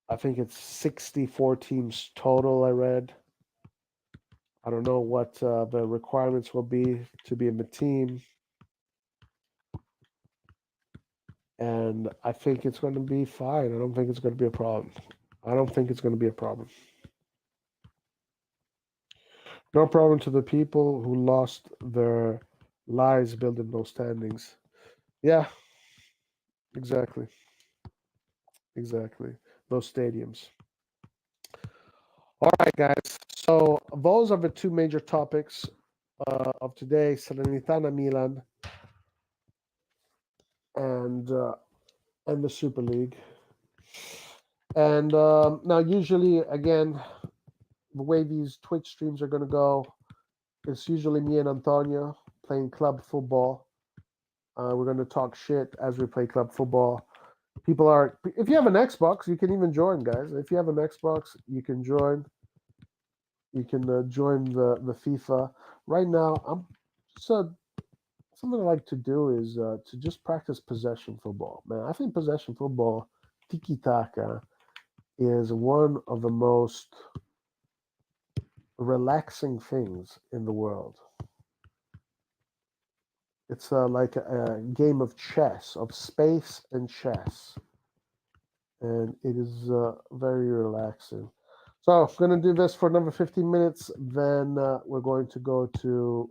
I think it's 64 teams total. I read. I don't know what the requirements will be to be in the team, and I think it's going to be fine. I don't think it's going to be a problem. I don't think it's going to be a problem. No problem to the people who lost their lives building those standings. Yeah, exactly. Exactly. Those stadiums. All right, guys. So those are the 2 major topics of today: Salernitana Milan and uh, and the Super League. And now, usually, again, the way these Twitch streams are going to go, it's usually me and Antonio playing club football. We're going to talk shit as we play club football. People are. If you have an Xbox, you can even join, guys. If you have an Xbox, you can join. You can join the FIFA. Right now, I'm so something I like to do is to just practice possession football. Man, I think possession football, tiki taka, is one of the most relaxing things in the world. It's like a game of chess, of space and chess, and it is very relaxing. So I'm going to do this for another 15 minutes. Then we're going to go to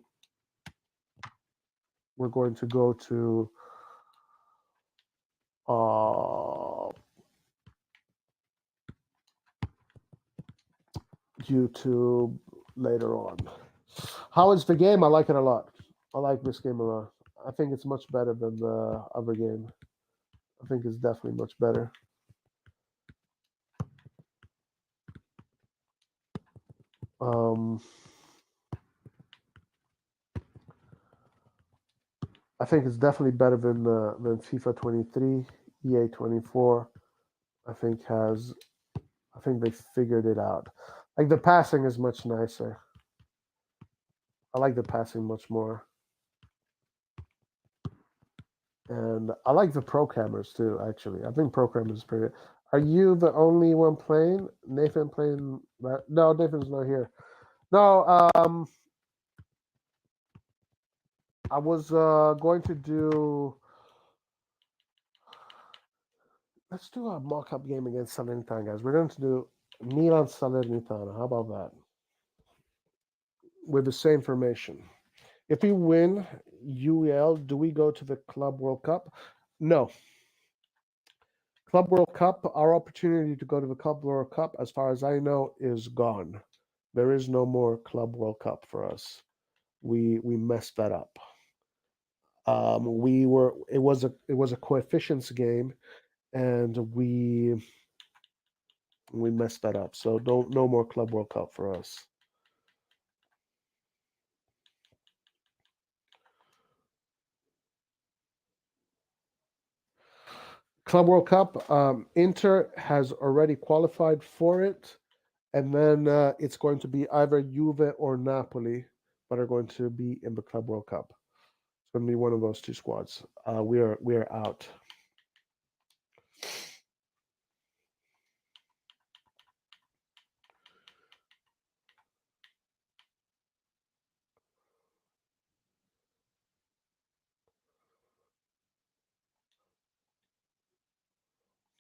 uh, YouTube later on. How is the game? I like it a lot. I like this game a lot. I think it's much better than the other game. I think it's definitely much better. Um, I think it's definitely better than FIFA 23. EA24, I think has. I think they figured it out. Like the passing is much nicer. I like the passing much more, and I like the pro cameras too. Actually, I think pro cameras is pretty. Are you the only one playing? Nathan playing? No, Nathan's not here. No, I was going to do. Let's do a mock-up game against Salernitana, guys. We're going to do Milan Salernitana. How about that? With the same formation. If we win UEL, do we go to the Club World Cup? No. Club World Cup, our opportunity to go to the Club World Cup, as far as I know, is gone. There is no more Club World Cup for us. We messed that up. We were it was a coefficients game, and we messed that up. So don't no more Club World Cup for us. Club World Cup, Inter has already qualified for it, and then it's going to be either Juve or Napoli that are going to be in the Club World Cup. It's going to be one of those 2 squads. We are out.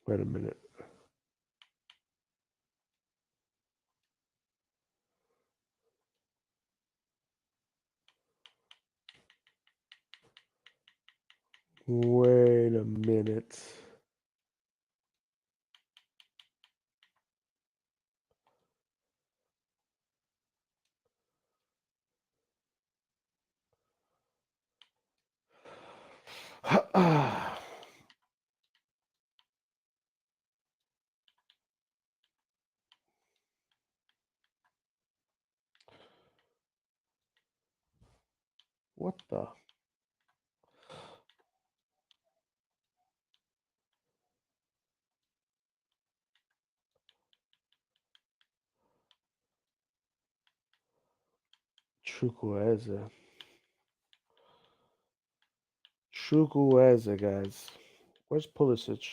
Wait a minute. Wait a minute. What the? Chukwueze. Chukwueze, guys. Where's Pulisic?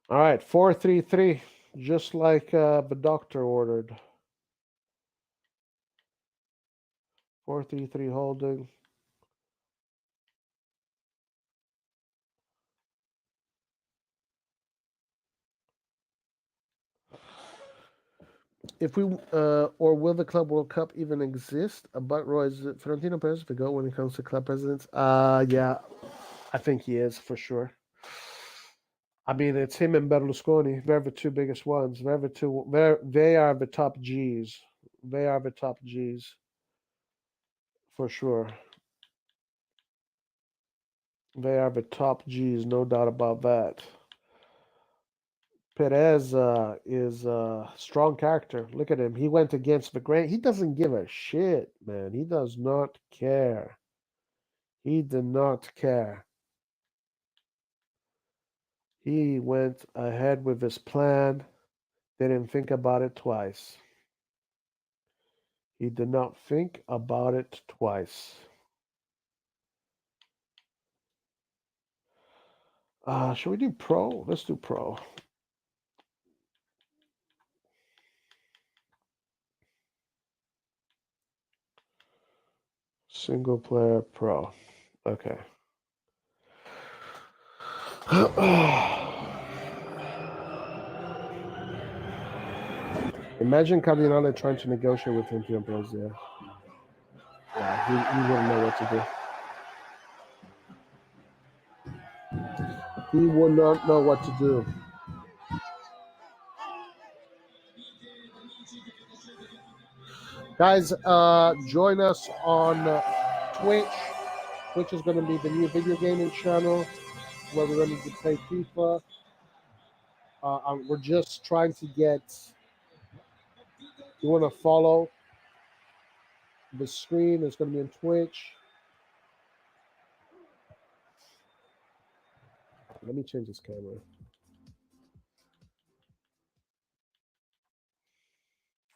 All right, 4-3-3, just like the doctor ordered. 4-3-3 holding. If we or will the Club World Cup even exist? But Roy, is it Florentino Perez the go when it comes to club presidents? Yeah, I think he is for sure. I mean, it's him and Berlusconi. They're the two biggest ones. They're the two. They are the top G's. They are the top G's for sure. They are the top G's, no doubt about that. Perez is a strong character. Look at him. He went against the grain. He doesn't give a shit, man. He does not care. He did not care. He went ahead with his plan. Didn't think about it twice. He did not think about it twice. Should we do pro? Let's do pro. Single player pro. Okay. Imagine Cardinale trying to negotiate with him to impose there. Yeah, he wouldn't know what to do. He would not know what to do. Guys, join us on Twitch. Twitch is going to be the new video gaming channel where we're going to play FIFA. We're just trying to get. You want to follow the screen? It's going to be on Twitch. Let me change this camera.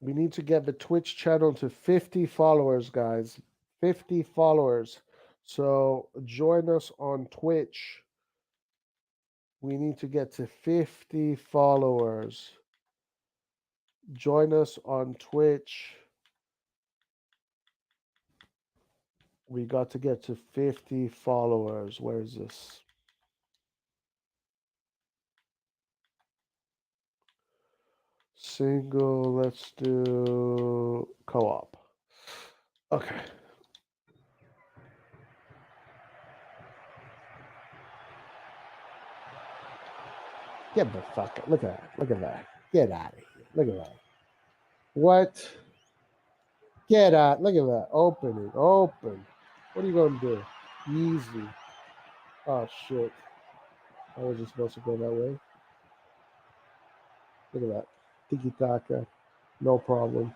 We need to get the Twitch channel to 50 followers, guys. 50 followers. So join us on Twitch. We need to get to 50 followers. Join us on Twitch. We got to get to 50 followers. Where is this? Single, let's do co-op. Okay. Get the fuck out. Look at that. Look at that. Get out of here. Look at that. What? Get out. Look at that. Opening. Open. What are you going to do? Easy. Oh, shit. I wasn't supposed to go that way. Look at that. Tiki-taka. No problem.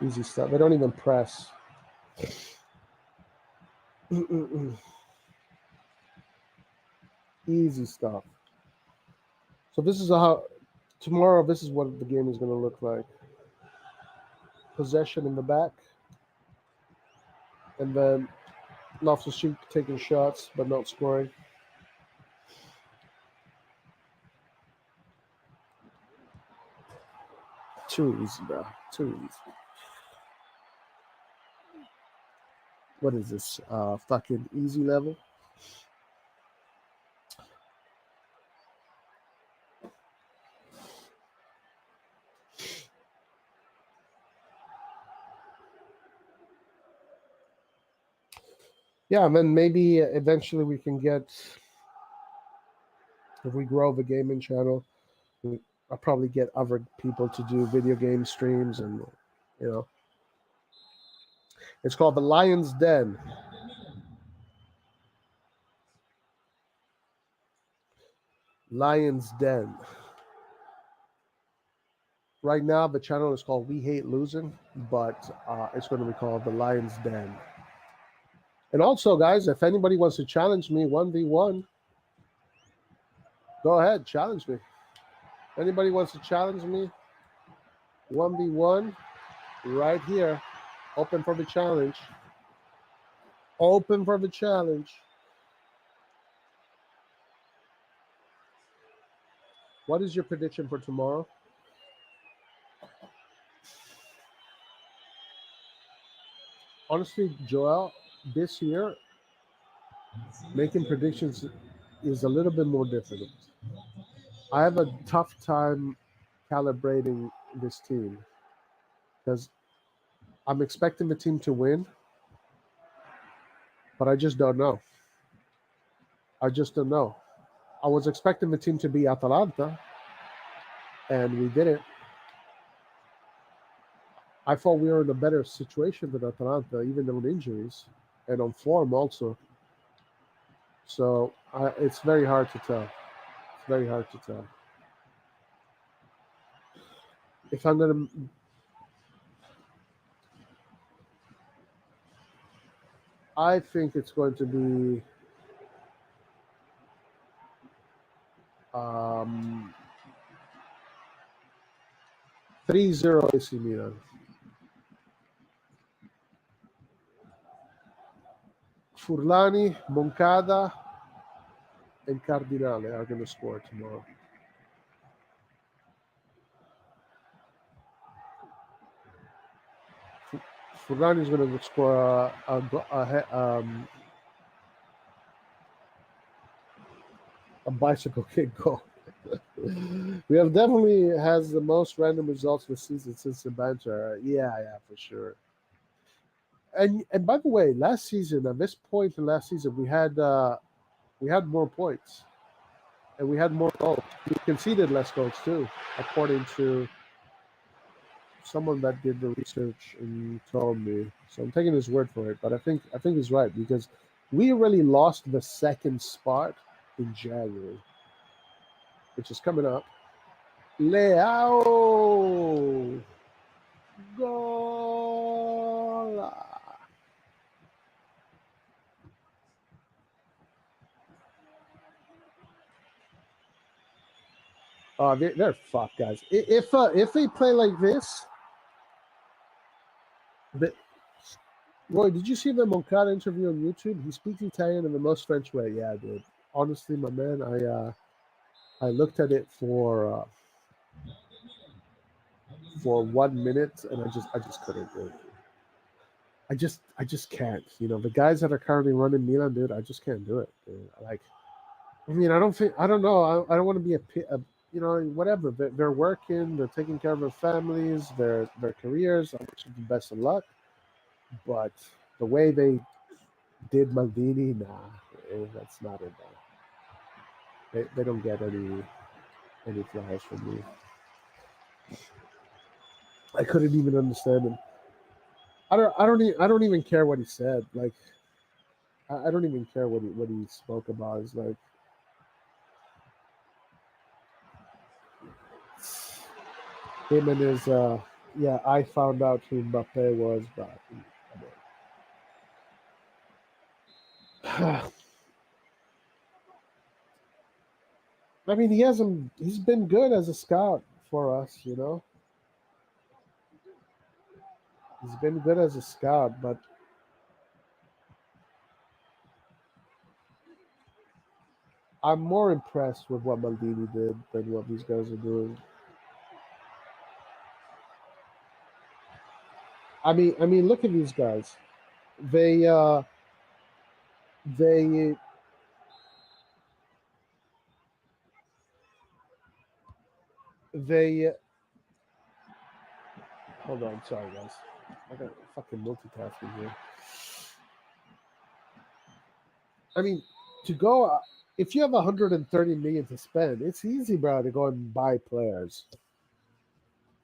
Easy stuff. They don't even press. Easy stuff. So this is how tomorrow. This is what the game is going to look like. Possession in the back, and then Loftus-Cheek taking shots but not scoring. Too easy, bro. Too easy. What is this? Fucking easy level. Yeah, and then maybe eventually we can get, if we grow the gaming channel, I'll probably get other people to do video game streams, and you know, it's called the Lion's Den. Lion's Den. Right now, the channel is called We Hate Losing, but it's going to be called the Lion's Den. And also, guys, if anybody wants to challenge me 1v1, go ahead, challenge me. Anybody wants to challenge me 1v1, right here, open for the challenge. Open for the challenge. What is your prediction for tomorrow? Honestly, Joel, this year, making predictions is a little bit more difficult. I have a tough time calibrating this team because I'm expecting the team to win, but I just don't know. I just don't know. I was expecting the team to be Atalanta, and we didn't. I thought we were in a better situation than Atalanta, even on injuries and on form also. So it's very hard to tell. It's very hard to tell. If I'm gonna, I think it's going to be 3-0 AC Milan. Furlani, Moncada, and Cardinale are going to score tomorrow. Furlani is going to score a bicycle kick goal. We have definitely has the most random results this season since the banter. Yeah, for sure. And by the way, last season at this point in last season we had more points and we had more goals. We conceded less goals too, according to someone that did the research and told me. So I'm taking his word for it, but I think he's right because we really lost the second spot in January, which is coming up. Leao goal. Oh, they're fucked, guys. If they play like this, Roy, did you see the Moncada interview on YouTube? He speaks Italian in the most French way. Yeah, dude. Honestly, my man, I looked at it for 1 minute and I just couldn't do it. I just can't. You know, the guys that are currently running Milan, dude, I just can't do it. Dude. Like, I mean, I don't know. I don't want to be a you know, whatever. They're working. They're taking care of their families, their careers. I wish them the best of luck. But the way they did Maldini, nah, that's not it. They don't get any flowers from me. I couldn't even understand him. I don't even care what he said. Like, I don't even care what he spoke about. It's like, him and his yeah, I found out who Mbappe was, but I mean, he's been good as a scout for us, you know. He's been good as a scout, but I'm more impressed with what Maldini did than what these guys are doing. I mean, look at these guys. They they they hold on, sorry guys. I got fucking multitasking here. I mean, to go if you have 130 million to spend, it's easy, bro, to go and buy players.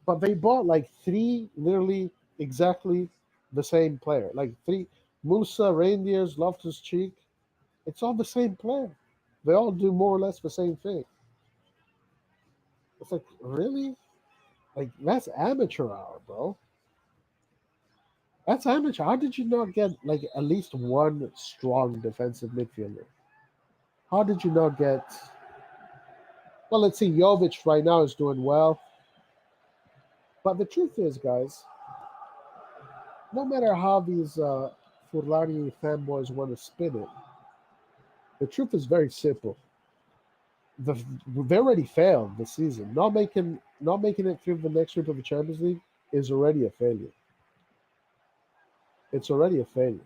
But they bought like three, literally exactly the same player, like three Musa, Reindeers, Loftus Cheek. It's all the same player. They all do more or less the same thing. It's like really, like that's amateur hour, bro. That's amateur. How did you not get like at least one strong defensive midfielder? How did you not get? Well, let's see. Jovic right now is doing well, but the truth is, guys, no matter how these Furlani fanboys want to spin it, the truth is very simple. They already failed this season. Not making it through the next group of the Champions League is already a failure. It's already a failure.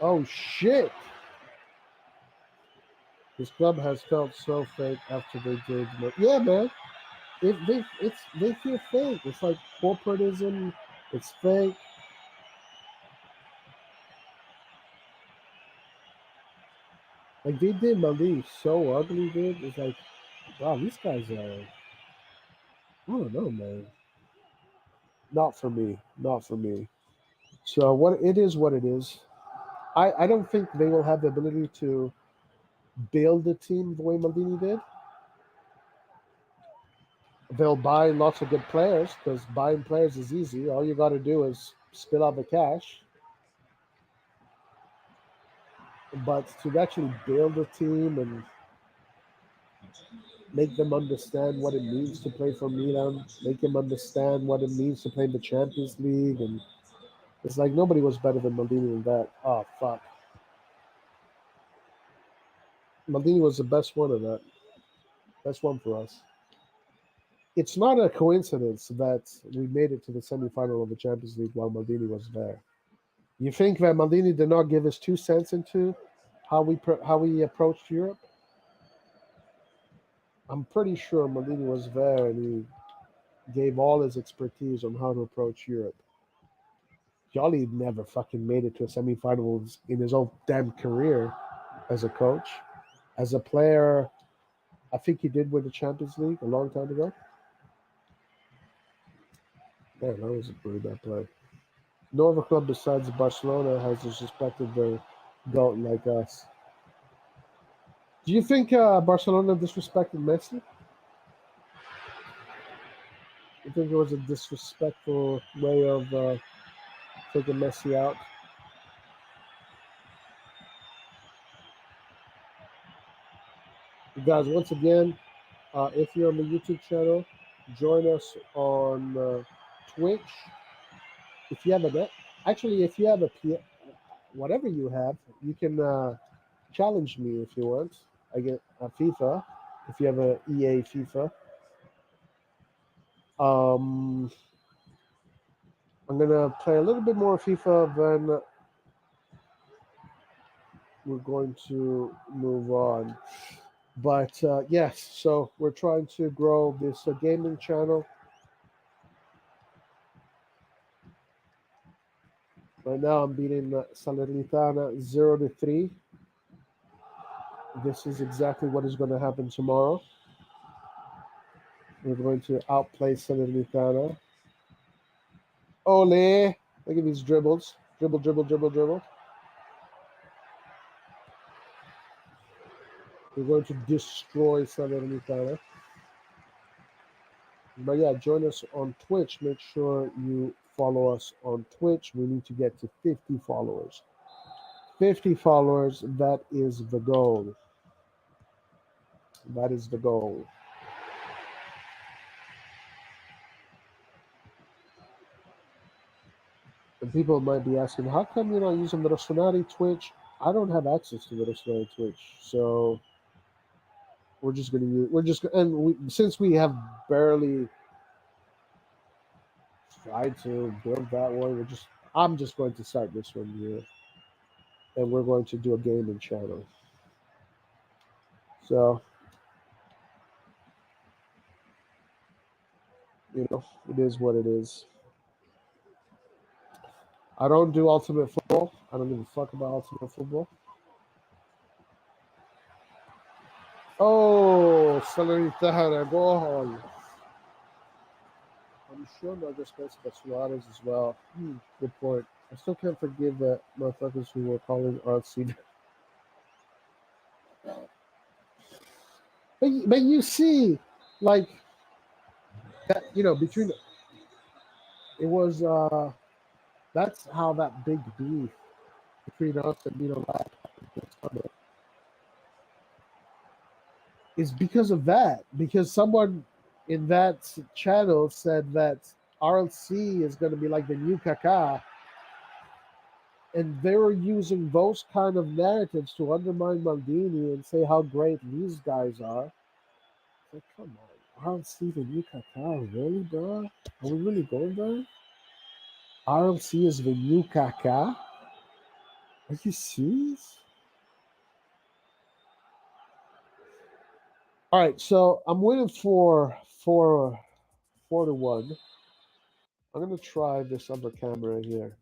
Oh shit! This club has felt so fake after they did. Yeah, man. They feel fake. It's like corporatism. It's fake. Like they did Mali so ugly, dude. It's like, wow, these guys are. I don't know, man. Not for me. Not for me. So what it is, what it is. I don't think they will have the ability to build a team the way Maldini did. They'll buy lots of good players because buying players is easy. All you got to do is spill out the cash. But to actually build a team and make them understand what it means to play for Milan, make them understand what it means to play in the Champions League, and it's like nobody was better than Maldini in that. Oh fuck, Maldini was the best one of that. Best one for us. It's not a coincidence that we made it to the semifinal of the Champions League while Maldini was there. You think that Maldini did not give his 2 cents into how we approached Europe? I'm pretty sure Maldini was there and he gave all his expertise on how to approach Europe. Jolly never fucking made it to a semifinals in his whole damn career as a coach. As a player, I think he did win the Champions League a long time ago. Man, that was a pretty bad play. No other club besides Barcelona has disrespected their goat like us. Do you think Barcelona disrespected Messi? You think it was a disrespectful way of taking Messi out? You guys, once again, if you're on the YouTube channel, join us on Twitch. If you have a net, actually, if you have whatever you have, you can challenge me if you want. I get a FIFA. If you have a EA FIFA, um, I'm gonna play a little bit more FIFA. Then we're going to move on. But yes, so we're trying to grow this gaming channel. Right now, I'm beating Salernitana 0-3. This is exactly what is going to happen tomorrow. We're going to outplay Salernitana. Ole! Look at these dribbles. Dribble, dribble, dribble, dribble. We're going to destroy Salernitana. But yeah, join us on Twitch. Make sure you follow us on Twitch. We need to get to 50 followers. 50 followers, that is the goal. That is the goal. And people might be asking, how come you're not using the RossonARI Twitch? I don't have access to the RossonARI Twitch, so since we have barely tried to build that one, I'm just going to start this one here, and we're going to do a gaming channel. So You know, it is what it is. I don't do ultimate football. I don't give a fuck about ultimate football. Oh, Salernitana goal. I'm sure they'll just go to Suarez as well. Good point. I still can't forgive the motherfuckers who were calling RC. But you see, like that, between it was that's how that big beef between us and Lab is because of that. Because someone in that channel said that RLC is going to be like the new Kaká, and they were using those kind of narratives to undermine Maldini and say how great these guys are. Like, come on, RLC the new Kaká, really, bro? Are we really going there? RLC is the new Kaká? Are you serious? All right, so I'm waiting for 4-1. I'm gonna try this other camera here.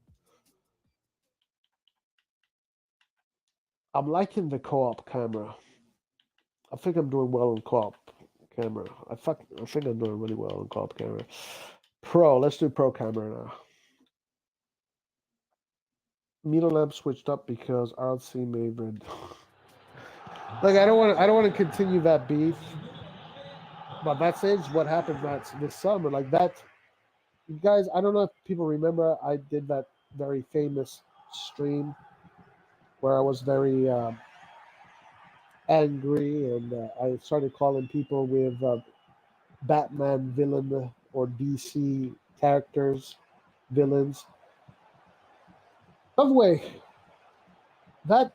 I'm liking the co-op camera. I think I'm doing well on co-op camera. I think I'm doing really well on co-op camera. Pro, let's do pro camera now. Milan Lab switched up because RLC made red. Like I don't want to continue that beef, but that's what happened this summer. Like that, you guys. I don't know if people remember. I did that very famous stream where I was very angry, and I started calling people with Batman villain or DC characters villains. By the way, that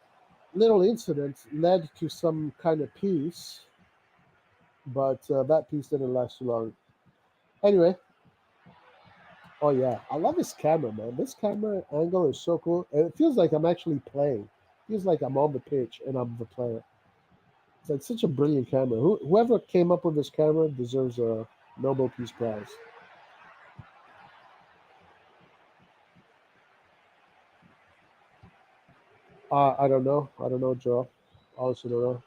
little incident led to some kind of peace, but that peace didn't last too long. Anyway, oh yeah, I love this camera, man. This camera angle is so cool, and it feels like I'm actually playing. It feels like I'm on the pitch and I'm the player. It's like such a brilliant camera. Whoever came up with this camera deserves a Nobel Peace Prize. I don't know. I don't know, Joe. Honestly, don't know.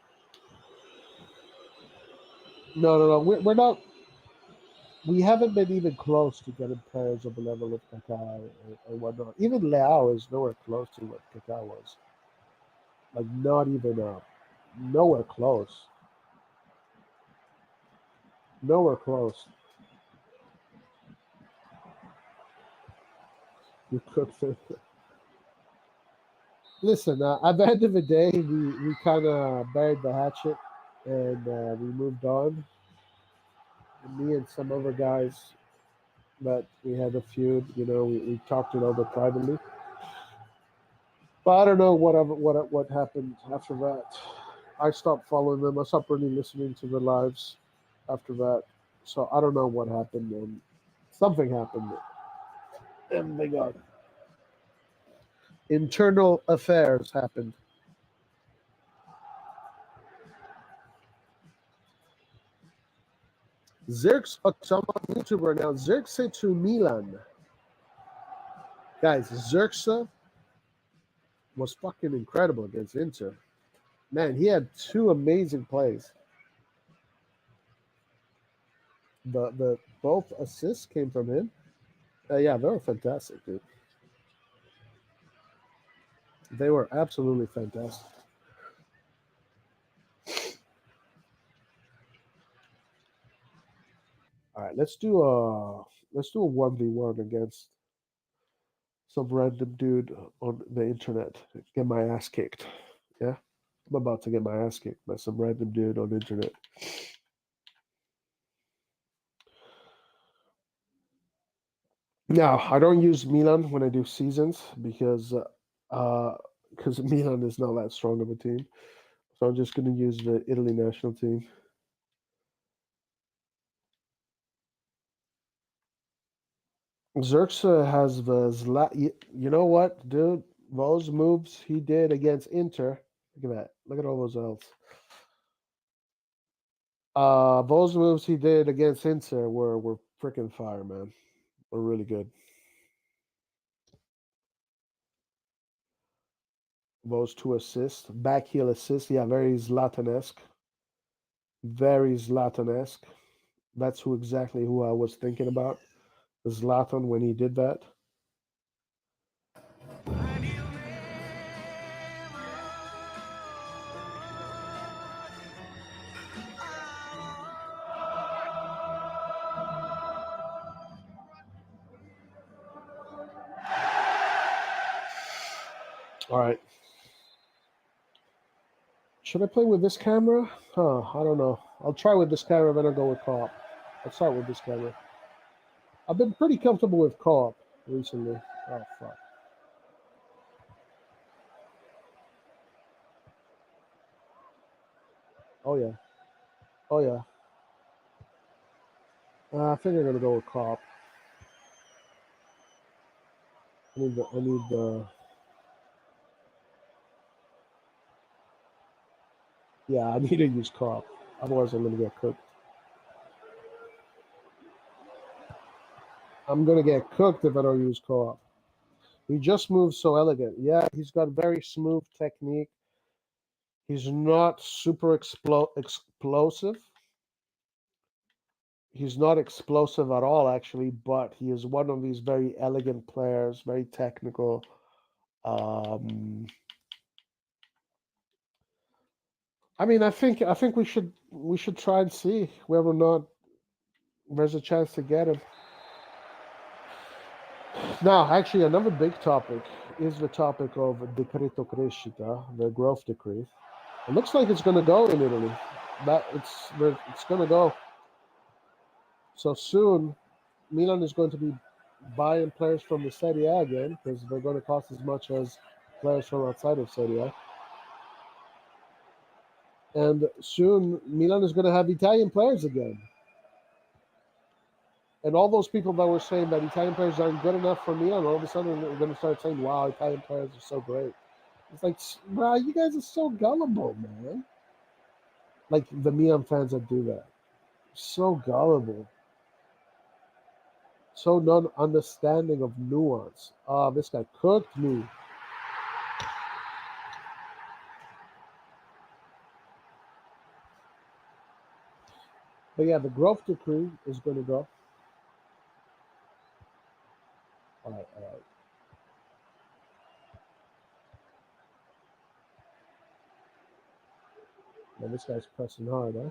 No, no, no. We're not. We haven't been even close to getting players of the level of Kaká and whatnot. Even Leao is nowhere close to what Kaká was. Like, not even nowhere close. Nowhere close. You could think. Listen, at the end of the day, we kind of buried the hatchet and we moved on. And me and some other guys that we had a feud, we talked it over privately. But I don't know what happened after that. I stopped following them. I stopped really listening to their lives after that. So I don't know what happened. And something happened, and they got internal affairs happened. Zirk's so I'm on YouTube right now. Zirkse to Milan. Guys, Zirkse was fucking incredible against Inter. Man, he had two amazing plays. The both assists came from him. Yeah, they were fantastic, dude. They were absolutely fantastic. All right, let's do a 1v1 against some random dude on the internet. Get my ass kicked. Yeah, I'm about to get my ass kicked by some random dude on the internet. Now, I don't use Milan when I do seasons because Milan is not that strong of a team. So I'm just going to use the Italy national team. Xerxa has the You know what, dude? Those moves he did against Inter. Look at that. Look at all those L's. Those moves he did against Inter were freaking fire, man. We're really good. Those two assists, back heel assist, yeah, very Zlatan-esque. Very Zlatan-esque. That's who I was thinking about. Zlatan when he did that. All right. Should I play with this camera? Huh, I don't know. I'll try with this camera, then I'll go with co-op. I'll start with this camera. I've been pretty comfortable with co-op recently. Oh, fuck. Oh, yeah. Oh, yeah. I think I'm going to go with co-op. I need the... Yeah, I need to use co-op. Otherwise, I'm going to get cooked. I'm going to get cooked if I don't use co-op. He just moves so elegant. Yeah, he's got very smooth technique. He's not super explosive. He's not explosive at all, actually, but he is one of these very elegant players, very technical. I mean, I think we should try and see whether or not there's a chance to get him. Now, actually, another big topic is the topic of Decreto Crescita, the growth decree. It looks like it's going to go in Italy. That it's going to go. So soon, Milan is going to be buying players from the Serie A again because they're going to cost as much as players from outside of Serie A. And soon, Milan is going to have Italian players again. And all those people that were saying that Italian players aren't good enough for Milan, all of a sudden they're going to start saying, wow, Italian players are so great. It's like, bro, you guys are so gullible, man. Like the Milan fans that do that. So gullible. So non-understanding of nuance. Ah, this guy cooked me. But yeah, the growth decree is going to go. All right, all right. Now this guy's pressing hard, huh?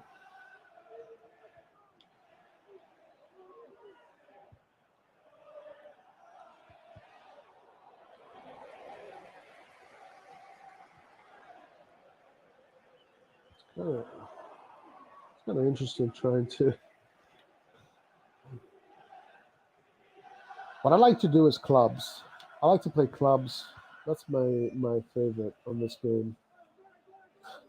It's kind of interesting trying to. What I like to do is clubs. I like to play clubs. That's my favorite on this game.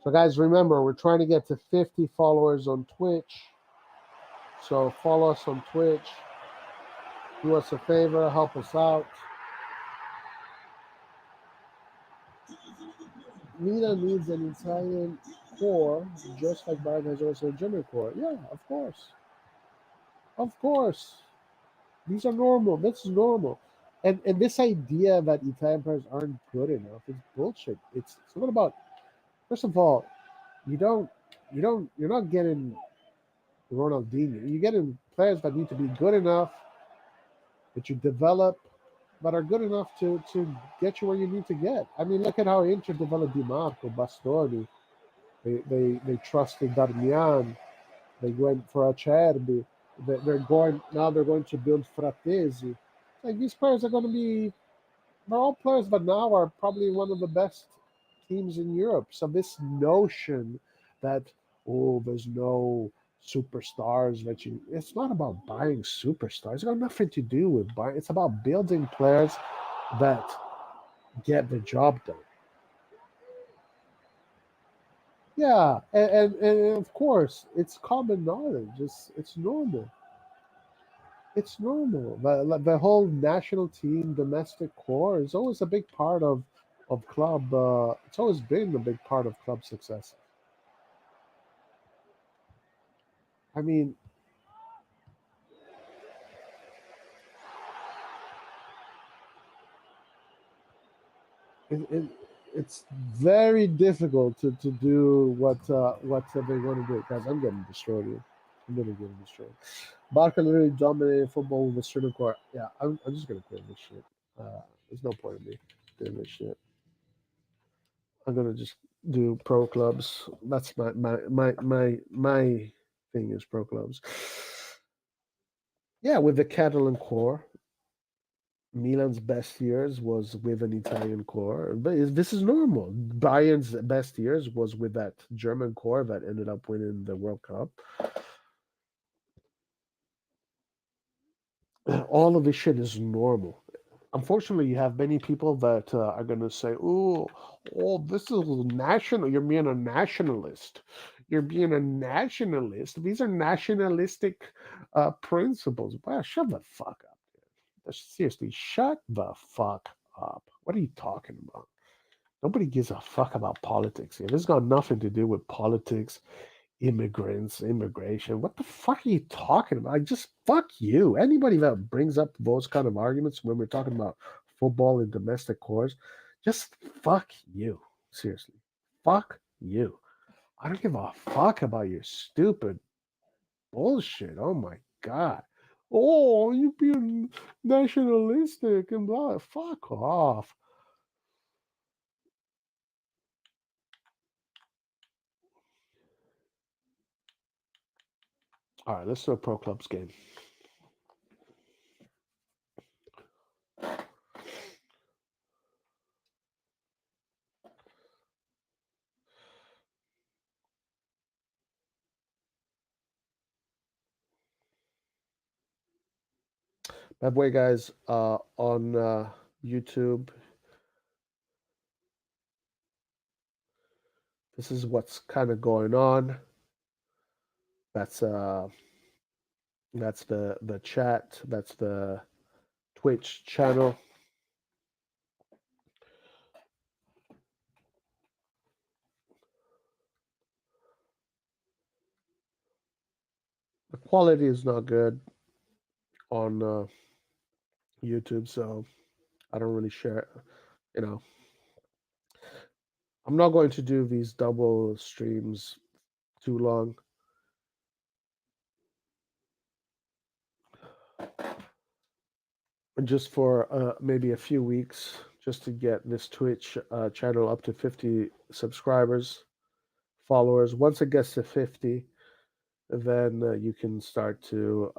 So guys, remember we're trying to get to 50 followers on Twitch. So follow us on Twitch. Do us a favor, help us out. Milan needs an Italian core, just like Bayern has also a German core. Yeah, of course. Of course. These are normal. This is normal. And this idea that Italian players aren't good enough is bullshit. It's not about, first of all, you don't you're not getting Ronaldinho. You're getting players that need to be good enough, that you develop, that are good enough to get you where you need to get. I mean, look at how Inter developed Di Marco, Bastoni. They trusted Darmian. They went for Acerbi. They're going now. They're going to build Fratesi. Like these players are going to be. They're all players that now are probably one of the best teams in Europe. So this notion that there's no superstars that you, it's not about buying superstars. It's got nothing to do with buying. It's about building players that get the job done. Yeah, and of course, it's common knowledge. It's normal. It's normal. The whole national team, domestic core is always a big part of club. It's always been a big part of club success. I mean, it, it's very difficult to do what they want to do. Guys, I'm getting destroyed here. I'm gonna get destroyed. Barca literally dominated football with a certain core. Yeah, I'm just gonna quit this shit. There's no point in me doing this shit. I'm gonna just do pro clubs. That's my thing is pro clubs. Yeah, with the Catalan core, Milan's best years was with an Italian core, but this is normal. Bayern's best years was with that German core that ended up winning the World Cup. All of this shit is normal. Unfortunately, you have many people that are going to say, oh, this is national. You're being a nationalist. You're being a nationalist. These are nationalistic principles." Well, shut the fuck up. Seriously, shut the fuck up. What are you talking about? Nobody gives a fuck about politics here. This has got nothing to do with politics, immigrants, immigration. What the fuck are you talking about? Just fuck you. Anybody that brings up those kind of arguments when we're talking about football and domestic cores, just fuck you. Seriously. Fuck you. I don't give a fuck about your stupid bullshit. Oh my god. Oh, you being nationalistic and blah. Fuck off. All right, let's do a pro clubs game. By the way, guys, on YouTube, this is what's kind of going on. That's the chat. That's the Twitch channel. The quality is not good on YouTube, so I don't really share it. You know, I'm not going to do these double streams too long. Just for maybe a few weeks, just to get this Twitch channel up to 50 subscribers, followers. Once it gets to 50, then you can start to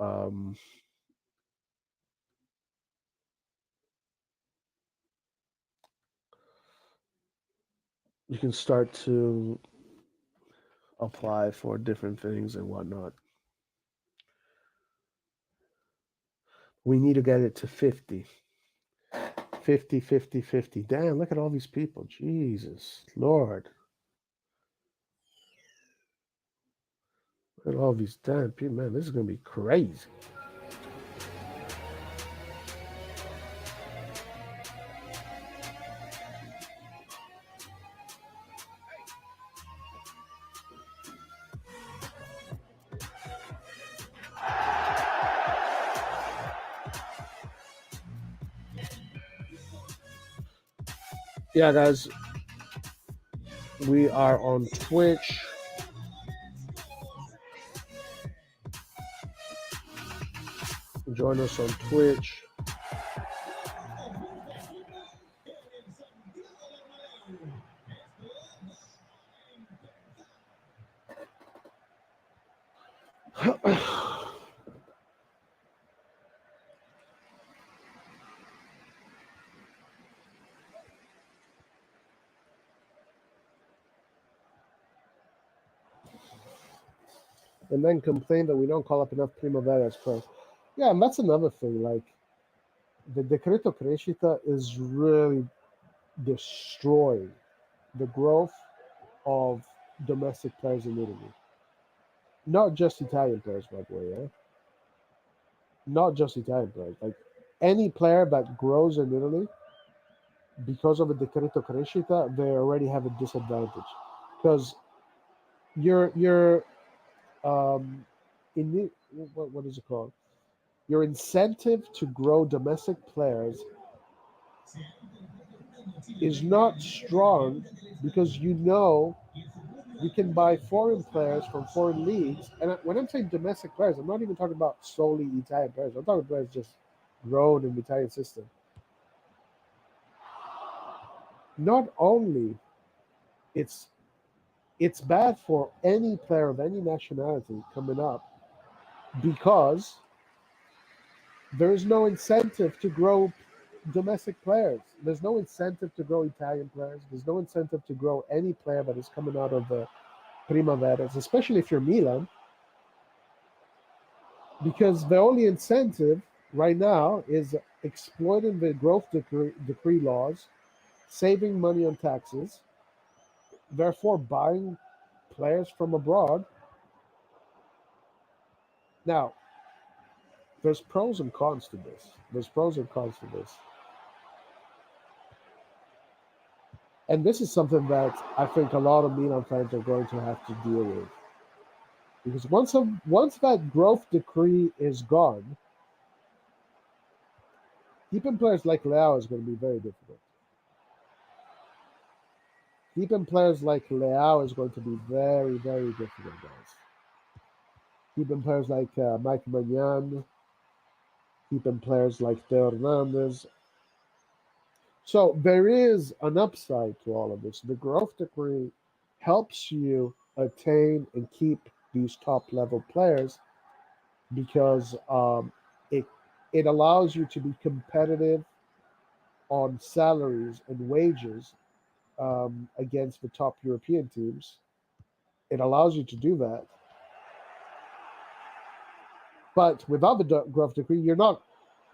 apply for different things and whatnot. We need to get it to 50. 50, 50, 50. Damn, look at all these people. Jesus, Lord. Look at all these damn people. Man, this is going to be crazy. Yeah, guys, we are on Twitch. Join us on Twitch. And then complain that we don't call up enough Primaveras players. Yeah, and that's another thing. Like, the Decreto Crescita is really destroying the growth of domestic players in Italy. Not just Italian players, by the way, yeah? Not just Italian players. Like, any player that grows in Italy, because of a Decreto Crescita, they already have a disadvantage. Because you're in what is it called? Your incentive to grow domestic players is not strong because you know you can buy foreign players from foreign leagues. And when I'm saying domestic players, I'm not even talking about solely Italian players. I'm talking players just grown in the Italian system. Not only it's it's bad for any player of any nationality coming up because there is no incentive to grow domestic players. There's no incentive to grow Italian players. There's no incentive to grow any player that is coming out of the Primaveras, especially if you're Milan, because the only incentive right now is exploiting the growth decree laws, saving money on taxes, therefore buying players from abroad. Now, there's pros and cons to this. There's pros and cons to this. And this is something that I think a lot of Milan fans are going to have to deal with. Because once that growth decree is gone, keeping players like Leao is going to be very difficult. Keeping players like Leao is going to be very, very difficult, guys. Keeping players like Mike Magnan, keeping players like Theo Hernandez. So there is an upside to all of this. The growth decree helps you attain and keep these top level players because it it allows you to be competitive on salaries and wages against the top European teams. It allows you to do that. But without the growth decree, you're not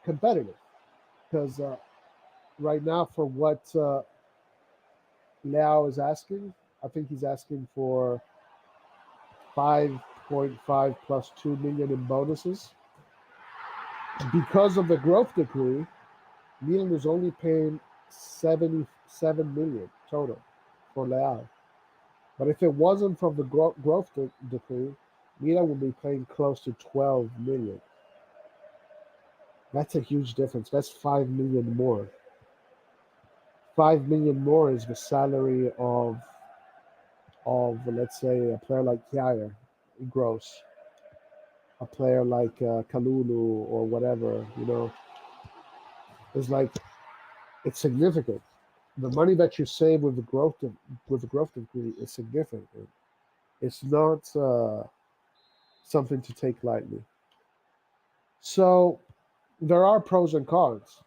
competitive because right now, for what Leao is asking, I think he's asking for 5.5 plus 2 million in bonuses. Because of the growth decree, Milan is only paying 77 million total for Leao. But if it wasn't from the growth decree, Milan would be paying close to 12 million. That's a huge difference. That's 5 million more. 5 million more is the salary of let's say a player like Kjaer gross, a player like Kalulu or whatever. Is like it's significant. The money that you save with the growth degree is significant. It's not something to take lightly. So there are pros and cons.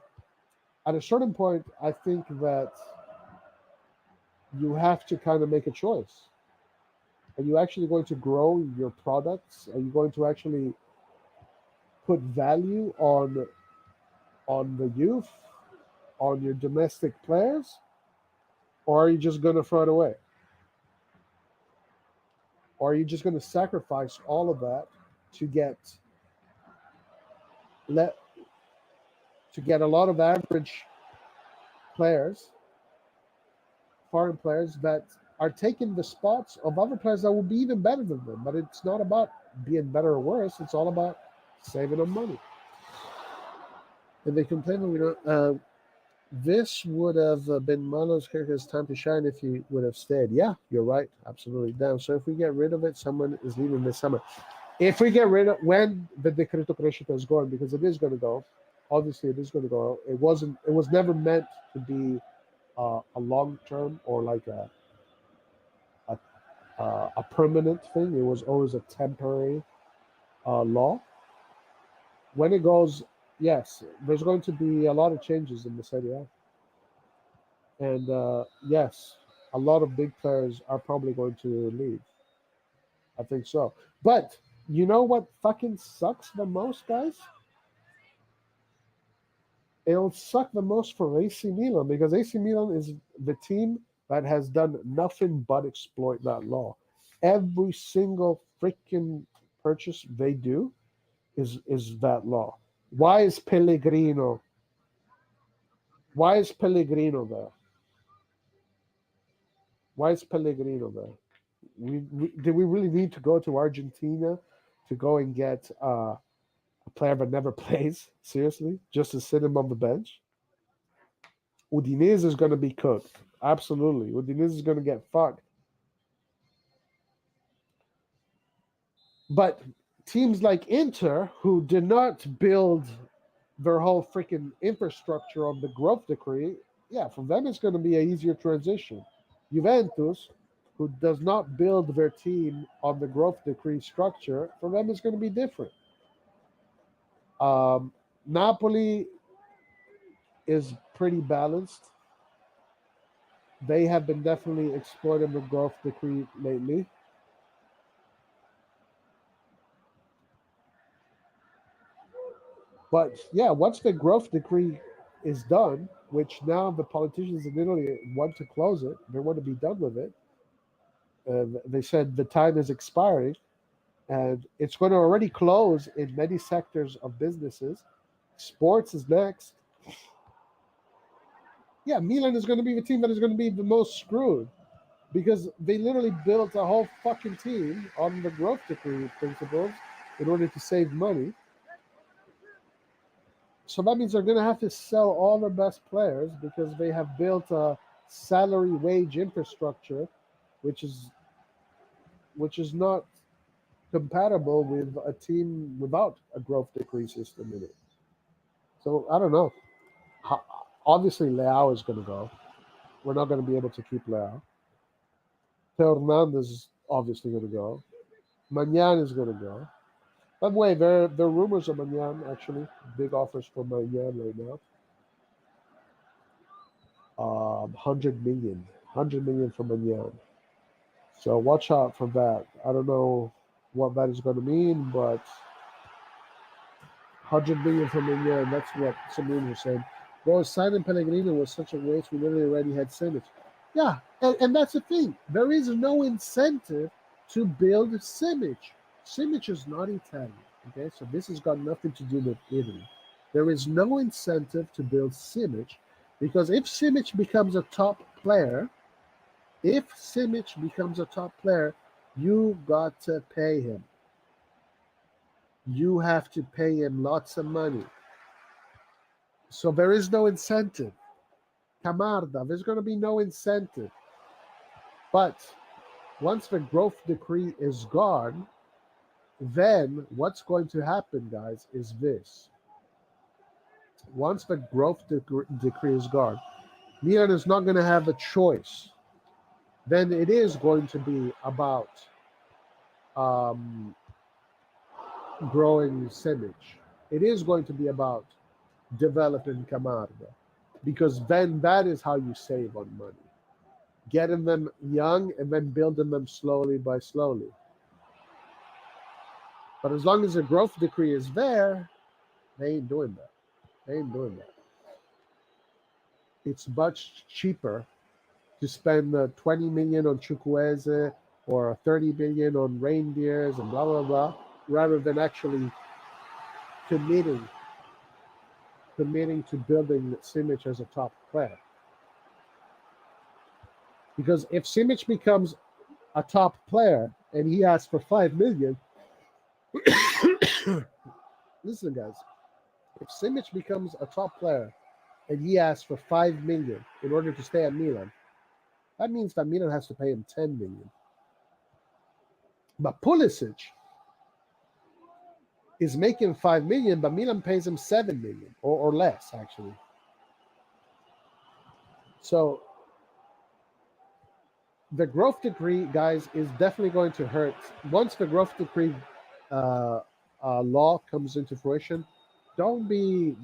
At a certain point, I think that you have to kind of make a choice. Are you actually going to grow your products? Are you going to actually put value on the youth, on your domestic players, or are you just going to throw it away? Or are you just going to sacrifice all of that to get let to get a lot of average players, foreign players that are taking the spots of other players that will be even better than them? But it's not about being better or worse. It's all about saving them money. And they complain that we don't. This would have been Marlon's character's time to shine if he would have stayed. Yeah, you're right. Absolutely. Damn. So if we get rid of it, someone is leaving this summer. If we get rid of when the Decreto Crescita is going, because it is going to go, obviously it is going to go. It wasn't. It was never meant to be a long term or like a a permanent thing. It was always a temporary law. When it goes, yes, there's going to be a lot of changes in the Serie A. And yes, a lot of big players are probably going to leave. I think so. But you know what fucking sucks the most, guys? It'll suck the most for AC Milan because AC Milan is the team that has done nothing but exploit that law. Every single freaking purchase they do is that law. Why is Pellegrino? Why is Pellegrino there? Why is Pellegrino there? Did we really need to go to Argentina to go and get a player that never plays? Seriously, just to sit him on the bench? Udinese is going to be cooked. Absolutely. Udinese is going to get fucked. But teams like Inter, who did not build their whole freaking infrastructure on the growth decree, yeah, for them it's going to be an easier transition. Juventus, who does not build their team on the growth decree structure, for them it's going to be different. Um, Napoli is pretty balanced. They have been definitely exploiting the growth decree lately. But yeah, once the growth decree is done, which now the politicians in Italy want to close it, they want to be done with it. They said the time is expiring, and it's going to already close in many sectors of businesses. Sports is next. Yeah, Milan is going to be the team that is going to be the most screwed because they literally built a whole fucking team on the growth decree principles in order to save money. So that means they're going to have to sell all their best players because they have built a salary wage infrastructure, which is which is not compatible with a team without a growth decree system in it. So I don't know. Ho- Obviously, Leao is going to go. We're not going to be able to keep Leao. Theo Hernandez is obviously going to go. Magnan is going to go. By the way, there are rumors of Magnan actually. Big offers for Magnan right now. 100 million for Magnan. So watch out for that. I don't know what that is going to mean, but 100 million for Magnan. That's what some rumors are saying. Well, signing Pellegrini was such a waste. We literally already had Simic. Yeah, and that's the thing. There is no incentive to build Simic. Simic is not Italian. Okay, so this has got nothing to do with Italy. There is no incentive to build Simic because if Simic becomes a top player, you got to pay him. You have to pay him lots of money. So there is no incentive. Camarda, there's going to be no incentive. But once the growth decree is gone, then what's going to happen, guys, is this. Once the growth decree is gone, Milan is not going to have a choice. Then it is going to be about um, growing Simic. It is going to be about developing Camarda because then that is how you save on money. Getting them young and then building them slowly by slowly. But as long as the growth decree is there, they ain't doing that. They ain't doing that. It's much cheaper to spend 20 million on Chukwueze or 30 million on reindeers and blah blah blah, rather than actually committing committing to building Simic as a top player. Because if Simic becomes a top player and he asks for 5 million, listen, guys, if Simic becomes a top player and he asks for 5 million in order to stay at Milan, that means that Milan has to pay him 10 million. But Pulisic is making 5 million, but Milan pays him 7 million or less, actually. So the growth decree, guys, is definitely going to hurt. Once the growth decree uh, law comes into fruition, don't be,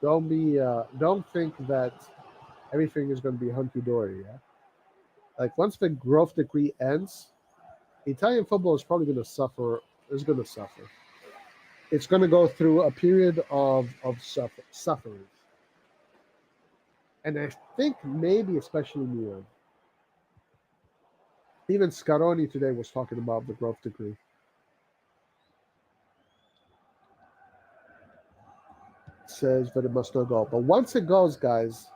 don't think that everything is going to be hunky dory. Yeah, like once the growth decree ends, Italian football is probably going to suffer. Is going to suffer. It's going to go through a period of suffering, and I think maybe especially Milan. Even Scaroni today was talking about the growth decree. Says that it must not go. But once it goes, guys,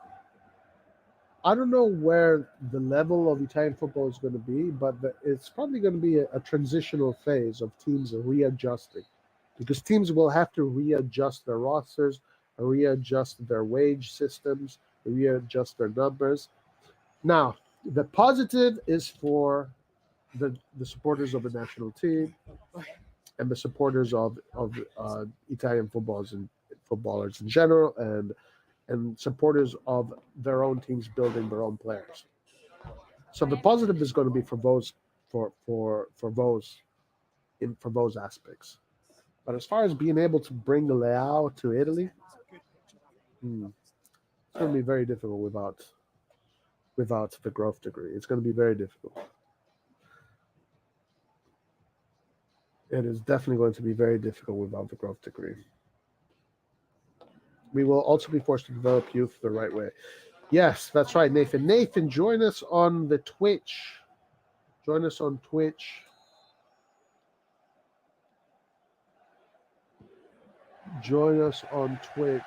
I don't know where the level of Italian football is going to be, but it's probably going to be a transitional phase of teams readjusting because teams will have to readjust their rosters, readjust their wage systems, readjust their numbers. Now, the positive is for the supporters of the national team and the supporters of Italian footballers in general, and supporters of their own teams building their own players. So the positive is going to be for those for those aspects. But as far as being able to bring the Leao to Italy, it's going to be very difficult without the growth degree. It's going to be very difficult. It is definitely going to be very difficult without the growth degree. We will also be forced to develop youth the right way. Yes, that's right, Nathan. Nathan, join us on the Twitch. Join us on Twitch. Join us on Twitch.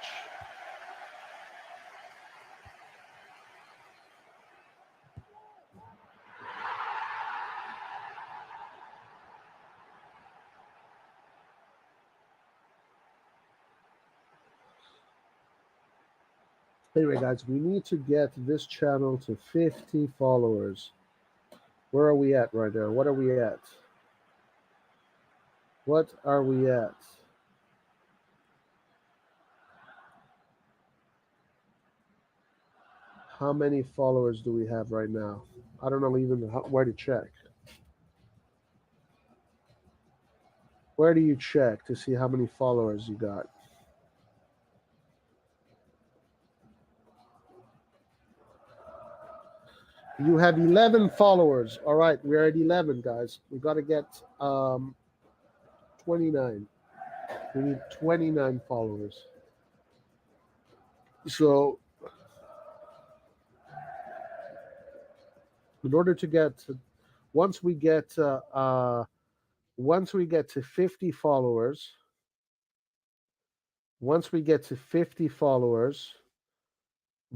Anyway, guys, we need to get this channel to 50 followers. Where are we at right now? What are we at? What are we at? How many followers do we have right now? I don't know even where to check. Where do you check to see how many followers you got? You have 11 followers. All right, we're at 11, guys. We got to get 29. We need 29 followers. So, in order to get, once we get to 50 followers,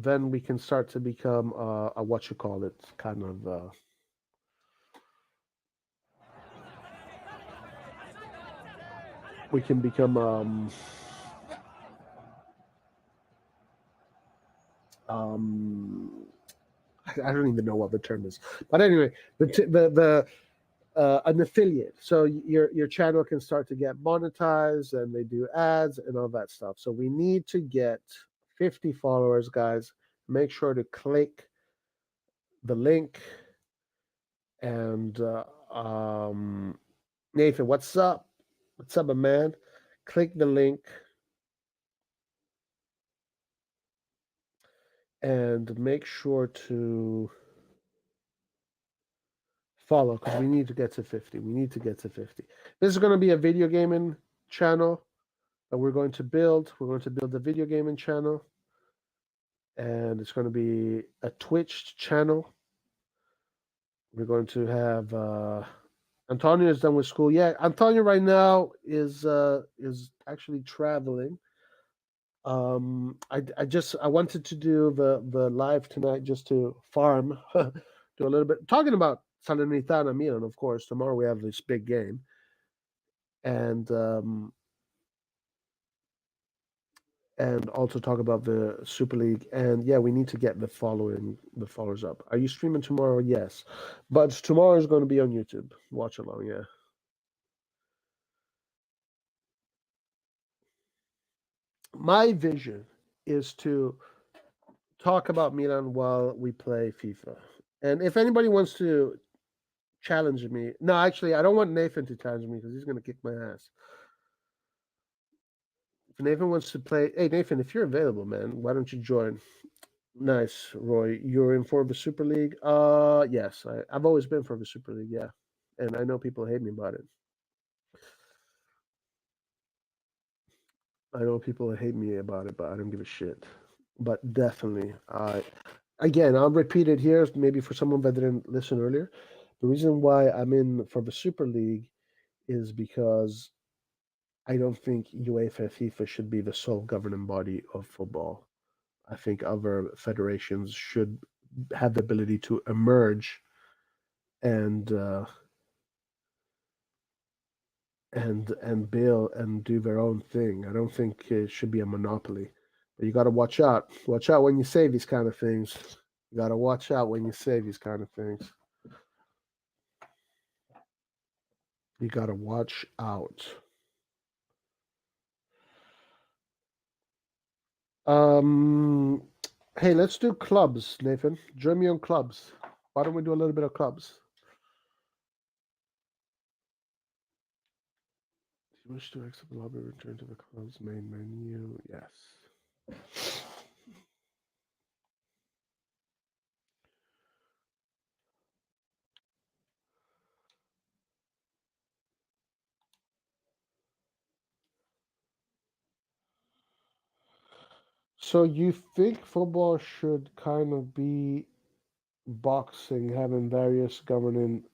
then we can start to become a what you call it, kind of. We can become I don't even know what the term is, but anyway, the an affiliate. So your channel can start to get monetized, and they do ads and all that stuff. So we need to get 50 followers, guys. Make sure to click the link. And Nathan, what's up? What's up, my man? Click the link and make sure to follow, because we need to get to 50. We need to get to 50. This is going to be a video gaming channel that we're going to build. We're going to build a video gaming channel, and it's going to be a Twitch channel. We're going to have Antonio is done with school. Yeah, Antonio right now is actually traveling. I wanted to do the live tonight just to farm, do a little bit talking about Salernitana Milan. Of course, tomorrow we have this big game, and also talk about the Super League. And yeah, we need to get the followers up. Are you streaming tomorrow? Yes, but tomorrow is going to be on YouTube. Watch along, yeah. My vision is to talk about Milan while we play FIFA. And if anybody wants to challenge me, no, actually, I don't want Nathan to challenge me because he's going to kick my ass. If Nathan wants to play, hey, Nathan, if you're available, man, why don't you join? Nice, Roy. You're in for the Super League? Yes, I've always been for the Super League, yeah. And I know people hate me about it. I know people hate me about it, but I don't give a shit. But definitely, again, I'll repeat it here, maybe for someone that didn't listen earlier. The reason why I'm in for the Super League is because I don't think UEFA FIFA should be the sole governing body of football. I think other federations should have the ability to emerge and and build and do their own thing. I don't think it should be a monopoly. But you got to watch out. Watch out when you say these kind of things. You got to watch out when you say these kind of things. You got to watch out. Um, hey, let's do clubs, Nathan. Join me on clubs. Why don't we do a little bit of clubs? If you wish to exit the lobby, return to the club's main menu. Yes. So you think football should kind of be boxing, having various governing?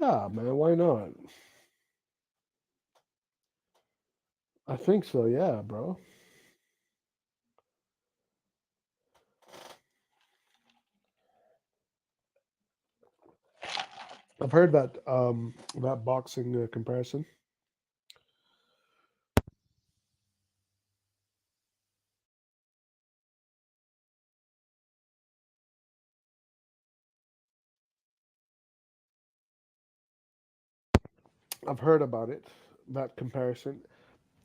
Yeah, man, why not? I think so, yeah, bro. I've heard that boxing comparison. I've heard about it, that comparison.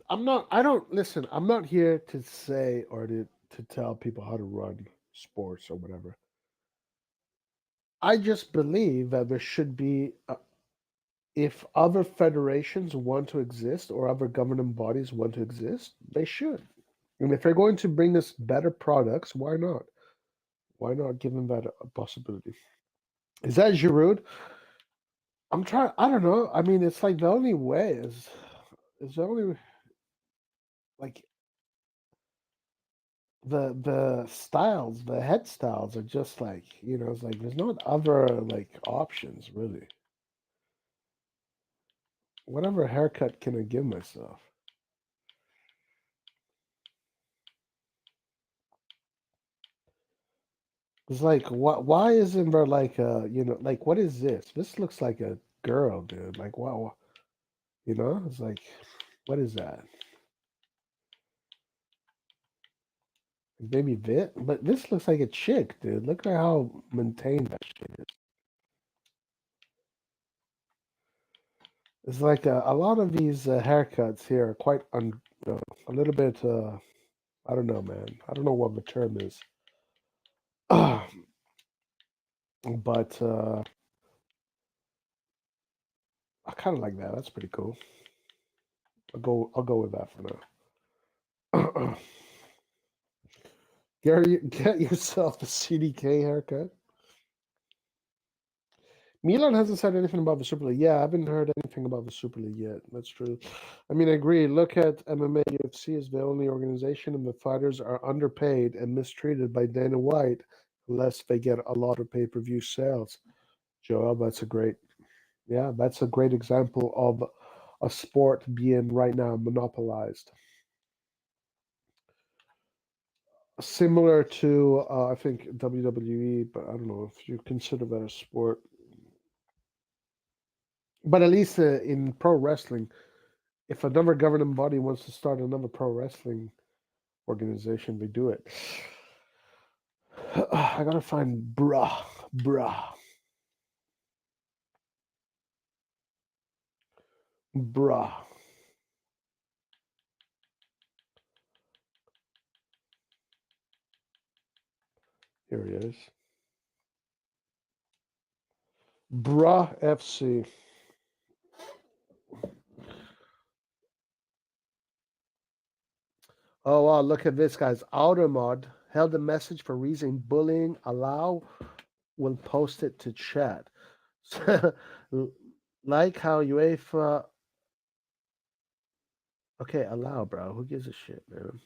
I don't listen. I'm not here to say or to tell people how to run sports or whatever. I just believe that there should be, if other federations want to exist or other governing bodies want to exist, they should. And if they're going to bring us better products, why not? Why not give them that a possibility? Is that Giroud? I'm trying. I don't know. I mean, it's like the only way is the only like the styles, the head styles are just like it's like there's not other like options really. Whatever haircut can I give myself? It's like what? Why isn't there like like what is this? This looks like a girl, dude. Like wow, it's like what is that? Maybe Vit, but this looks like a chick, dude. Look at how maintained that shit is. It's like a lot of these haircuts here are quite a little bit. I don't know, man. I don't know what the term is, but I kind of like that. That's pretty cool. I'll go with that for now. Gary, get yourself a CDK haircut. Milan hasn't said anything about the Super League. Yeah, I haven't heard anything about the Super League yet. That's true. I mean, I agree. Look at MMA. UFC is the only organization, and the fighters are underpaid and mistreated by Dana White unless they get a lot of pay-per-view sales. Joel, that's a great example of a sport being right now monopolized. Similar to, I think, WWE, but I don't know if you consider that a sport. But at least in pro wrestling, if another governing body wants to start another pro wrestling organization, they do it. I gotta find bruh. Bruh. Here he is. Bruh FC. Oh wow, look at this guy's outer mod held a message for reason bullying. Allow will post it to chat. Like how UEFA. Okay, allow, bro. Who gives a shit, man?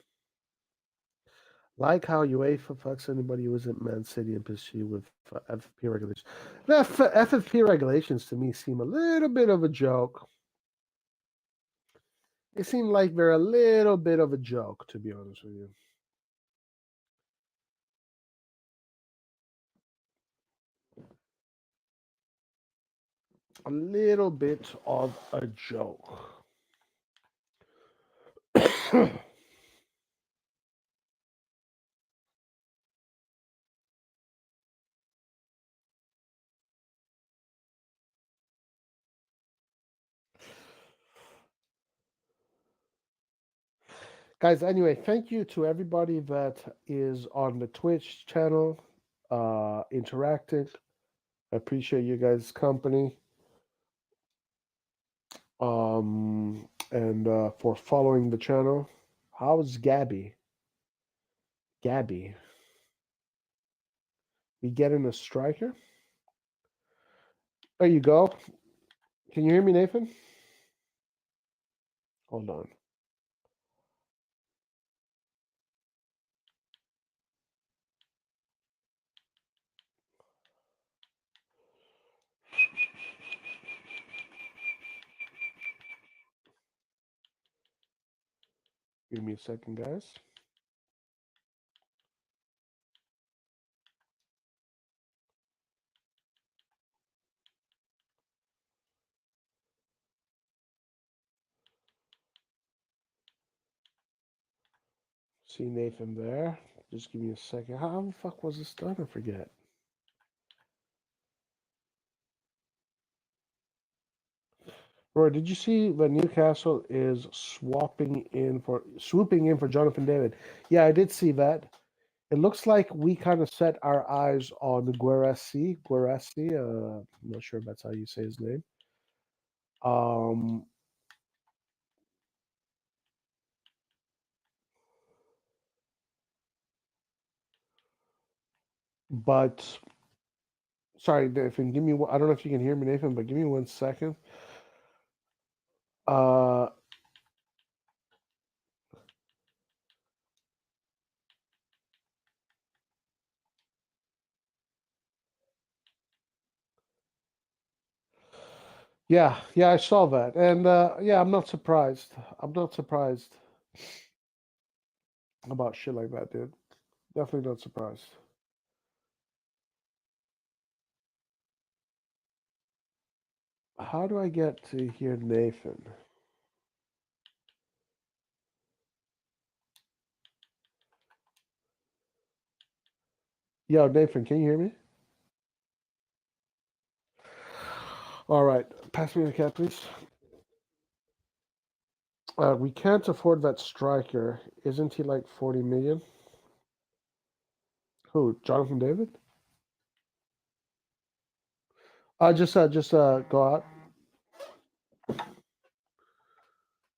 Like how UEFA fucks anybody who isn't Man City and PSG with FFP regulations. The FFP regulations to me seem a little bit of a joke. They seem like they're a little bit of a joke, to be honest with you. A little bit of a joke. Guys, anyway, thank you to everybody that is on the Twitch channel, interacting. I appreciate you guys' company. And for following the channel. How's Gabby? Gabby. We getting a striker? There you go. Can you hear me, Nathan? Hold on. Give me a second, guys. See Nathan there. Just give me a second. How the fuck was this done? I forget. Roy, did you see that Newcastle is swooping in for Jonathan David? Yeah, I did see that. It looks like we kind of set our eyes on Guerassi. I'm not sure if that's how you say his name. Um, but sorry, Nathan. Give me. I don't know if you can hear me, Nathan, but give me 1 second. Uh, yeah, yeah, I saw that, and yeah, I'm not surprised. I'm not surprised about shit like that, dude. Definitely not surprised. How do I get to hear Nathan? Yo, Nathan, can you hear me? All right, pass me the cat, please. We can't afford that striker. Isn't he like 40 million? Who? Jonathan David? Just go out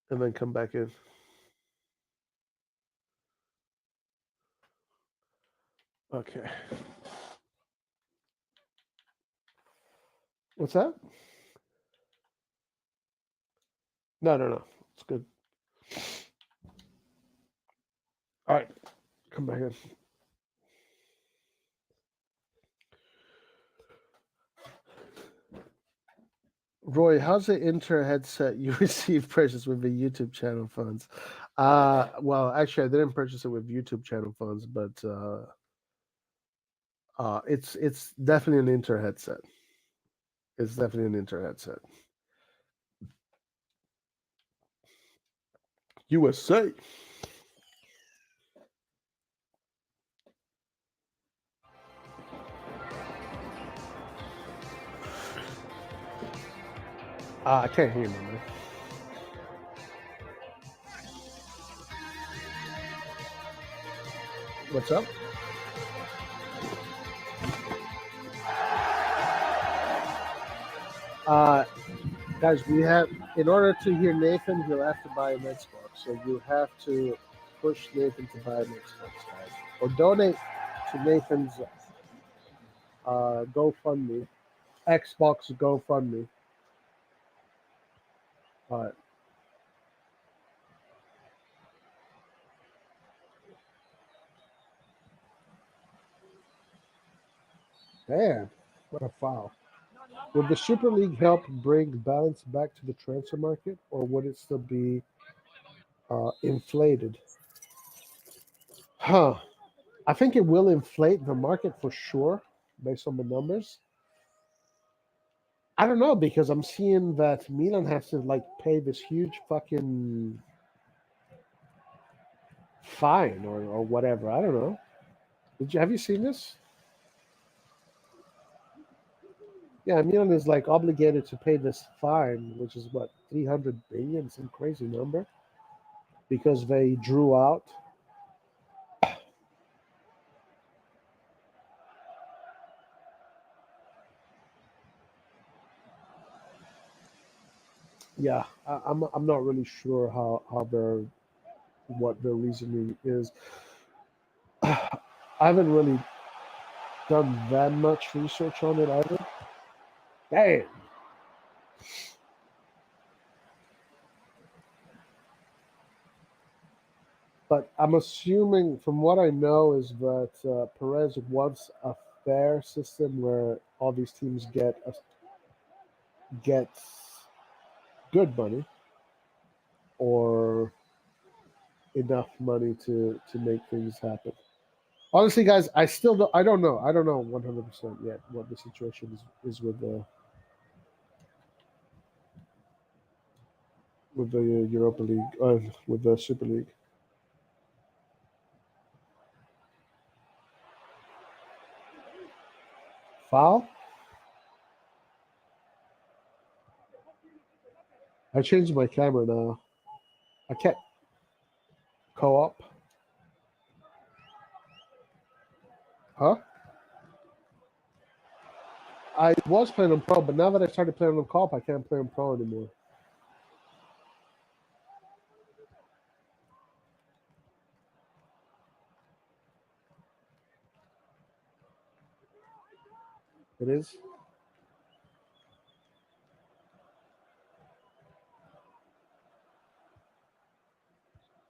and then come back in. Okay. What's that? No, no, no. It's good. All right, come back in. Roy, how's the Inter headset you received purchased with the YouTube channel funds? Well, actually, I didn't purchase it with YouTube channel funds, but it's definitely an Inter headset. It's definitely an Inter headset. USA. I can't hear you, man. What's up? Guys, we have, in order to hear Nathan, you'll have to buy an Xbox. So you have to push Nathan to buy an Xbox, guys. Or donate to Nathan's GoFundMe. Xbox GoFundMe. All right. Damn, what a foul. Would the Super League help bring balance back to the transfer market, or would it still be inflated? Huh. I think it will inflate the market for sure, based on the numbers. I don't know because I'm seeing that Milan has to like pay this huge fucking fine or whatever. I don't know. Have you seen this? Yeah, Milan is like obligated to pay this fine, which is what 300 billion, some crazy number. because they drew out. Yeah, I'm not really sure how their what their reasoning is. I haven't really done that much research on it either. Damn. But I'm assuming, from what I know, is that Perez wants a fair system where all these teams get good money or enough money to make things happen. Honestly, guys, I don't know. I don't know 100% yet what the situation is with the Europa League, with the Super League. Foul? I changed my camera now. I can't co-op. Huh? I was playing on Pro, but now that I started playing on co-op, I can't play on Pro anymore. It is?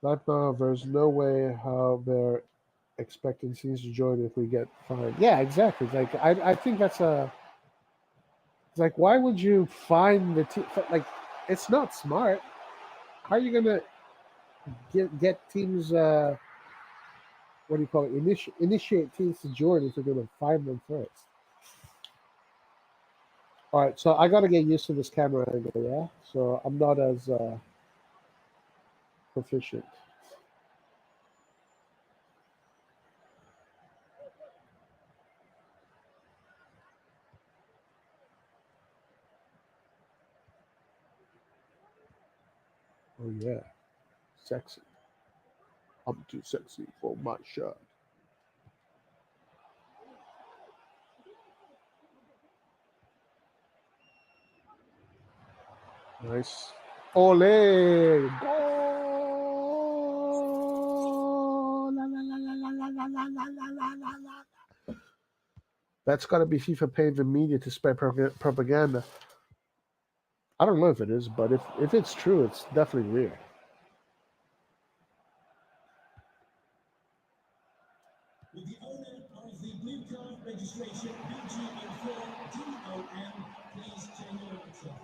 Right now, there's no way how they're expecting teams to join if we get fined. Yeah, exactly. Like I think that's a. It's like, why would you find the team? Like, it's not smart. How are you gonna get teams? What do you call it? Initiate teams to join if you're gonna find them first. All right, so I got to get used to this camera angle, yeah. So I'm not as proficient. Oh yeah, sexy. I'm too sexy for my shirt. Nice. Ole! Goal! La, la, la, la, la, la, la, la, la, la, la, la, la. That's got to be FIFA paying the media to spread propaganda. I don't know if it is, but if it's true, it's definitely weird. With the owner of the blue card registration, BG4DOM, please turn your lights off.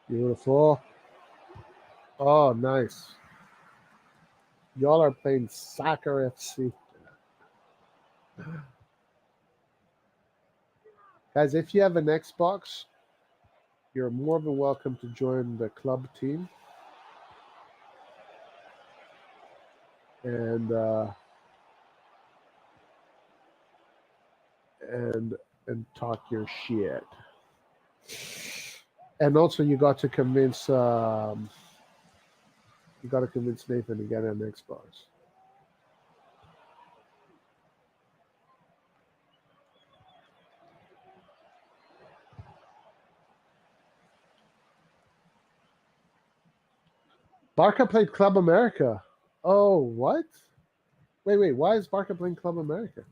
Beautiful. Oh, nice. Y'all are playing Soccer FC. Guys, if you have an Xbox, you're more than welcome to join the club team. And and talk your shit. And also, you got to convince Nathan to get an Xbox. Barca played Club America. Oh, what? Wait. Why is Barca playing Club America?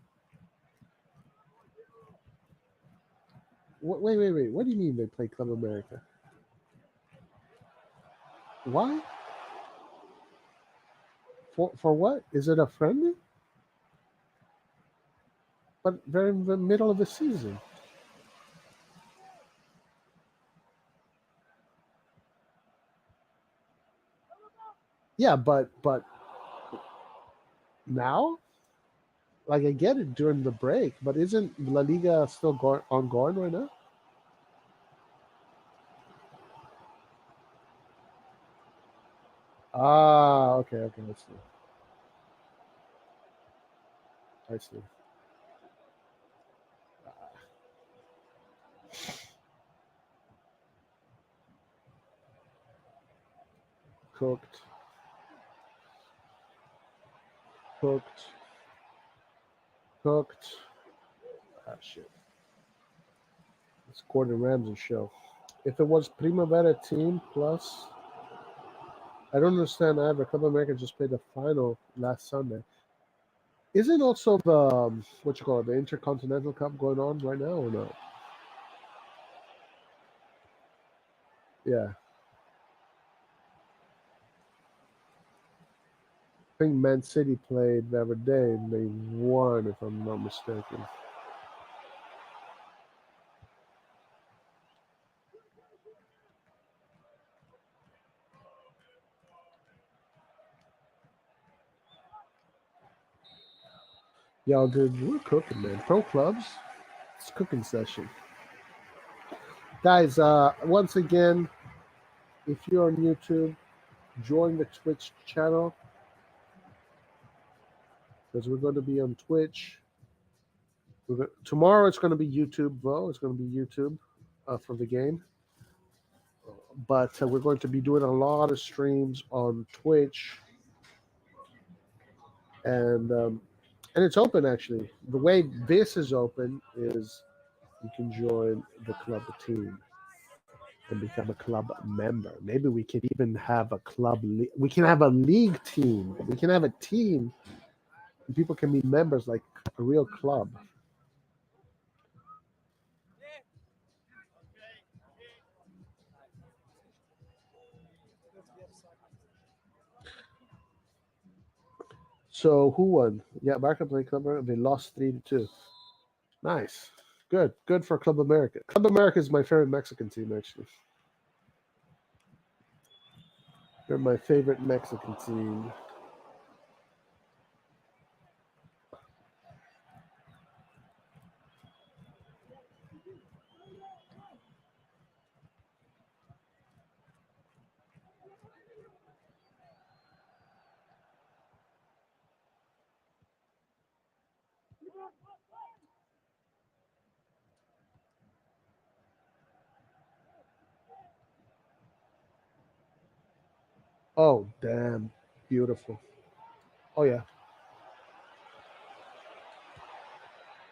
Wait. What do you mean they play Club America? Why? For what? Is it a friendly? But they're in the middle of the season. Yeah, but now, like, I get it during the break, but isn't La Liga still ongoing right now? Ah, okay, I see. cooked. Cooked. Cooked. Ah, shit. It's Gordon Ramsay show. If it was Primavera Team Plus, I don't understand either. Club America just played the final last Sunday. Isn't also the what you call it, the Intercontinental Cup going on right now or not? Yeah. I think Man City played the other day and they won, if I'm not mistaken. Y'all, dude, we're cooking, man. Pro clubs, it's cooking session. Guys, once again, if you're on YouTube, join the Twitch channel because we're going to be on Twitch. Tomorrow it's going to be YouTube, though. It's going to be YouTube for the game. But we're going to be doing a lot of streams on Twitch. And it's open, actually. The way this is open is you can join the club team and become a club member. Maybe we could even have a club. We can have a league team. We can have a team. And people can be members like a real club. So who won? Yeah, Barca played Club America. They lost 3-2. Nice. Good for Club America. Club America is my favorite Mexican team, actually. They're my favorite Mexican team. Oh, damn. Beautiful. Oh, yeah.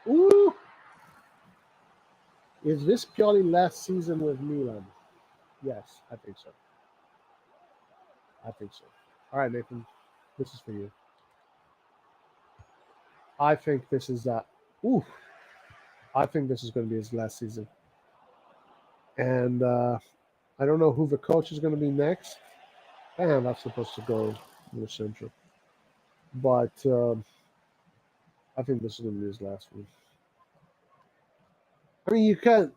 Ooh! Is this purely last season with Milan? Yes, I think so. I think so. All right, Nathan. This is for you. I think this is ooh. I think this is going to be his last season. And I don't know who the coach is going to be next. And that's supposed to go in the central. But I think this is going to be his last one. I mean, you can't.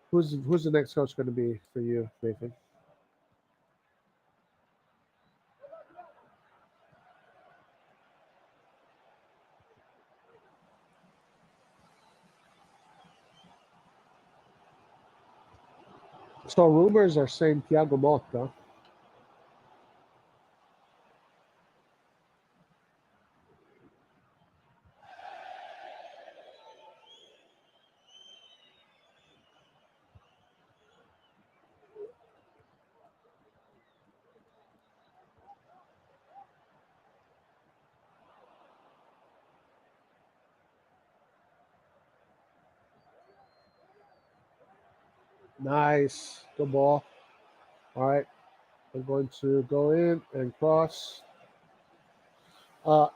Who's the next coach going to be for you, Nathan? So rumors are saying Thiago Motta. Nice. Good ball. All right. I'm going to go in and cross.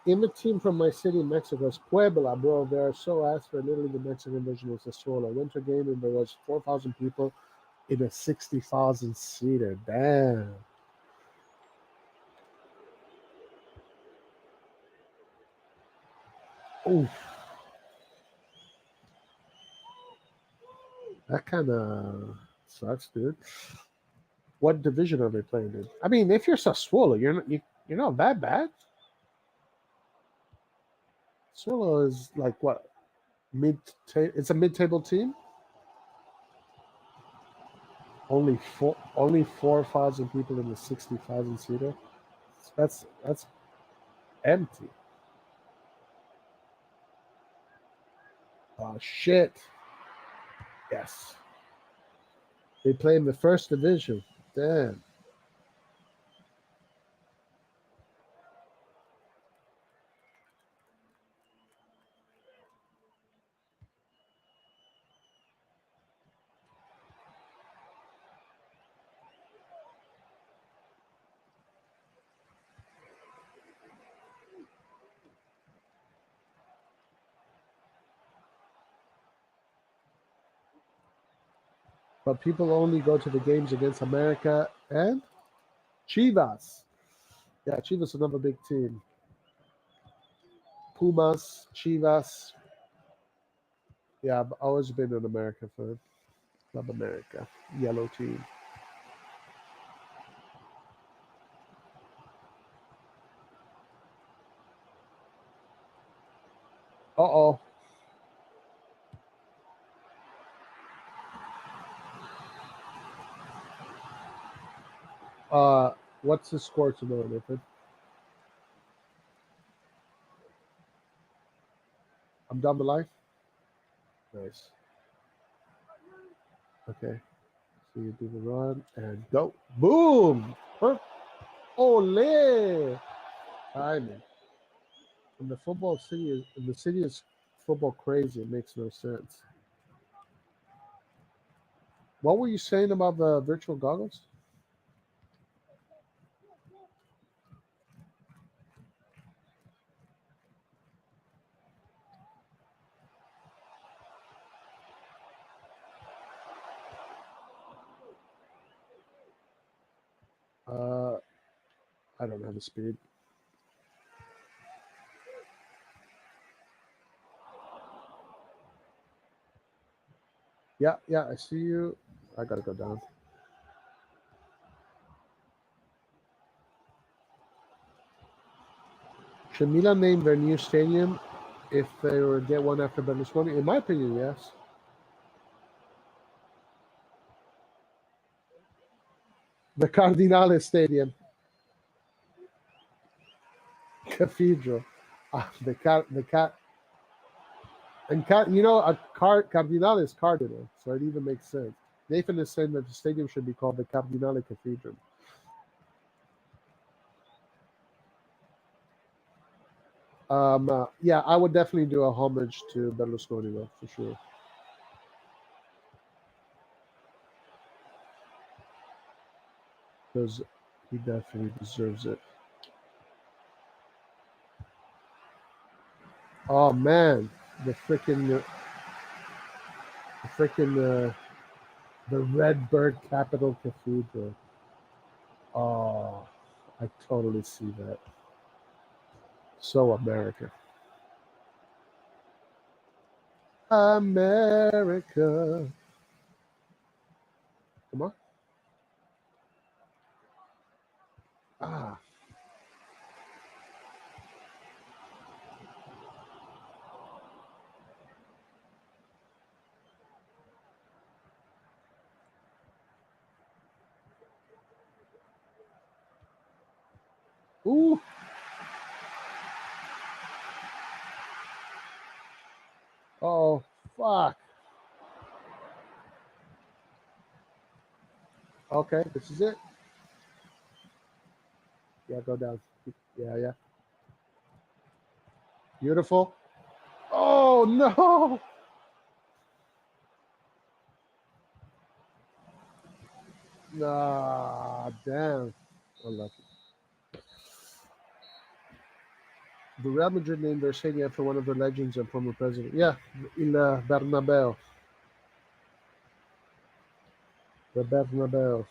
In the team from my city in Mexico is Puebla, bro. They're so ass for literally the Mexican version of Sassuolo. I went to a game and there was 4,000 people in a 60,000 seater. Damn. Oof. That kind of sucks, dude. What division are they playing in? I mean, if you're Sassuolo, you're not that bad. Sassuolo is like what it's a mid-table team. Only 4,000 people in the 60,000 seater. That's empty. Oh shit. Yes. They play in the first division. Damn. But people only go to the games against America and Chivas. Yeah, Chivas is another big team. Pumas, Chivas. Yeah, I've always been an America fan. Love America. Yellow team. Uh-oh. What's the score tonight, Nathan? I'm down the line? Nice. Okay. So you do the run and go. Boom! Ole! Timing. And the city is football crazy. It makes no sense. What were you saying about the virtual goggles? I don't have the speed. Yeah, I see you. I gotta go down. Should Milan name their new stadium if they were get one after Berlusconi? In my opinion, yes. The Cardinale Stadium, Cathedral, Cardinale is cardinal, so it even makes sense. Nathan is saying that the stadium should be called the Cardinale Cathedral. Yeah, I would definitely do a homage to Berlusconi, though, for sure. Because he definitely deserves it. Oh man, the the Red Bird Capital Cathedral. Oh, I totally see that. So America. America. Come on. Ah. Ooh. Oh, fuck. Okay, this is it. Yeah, go down. Yeah. Beautiful. Oh, no. Nah, damn. Unlucky. The Real Madrid named their stadium after one of their legends and former president. Yeah, Il Bernabeu. The Bernabeu.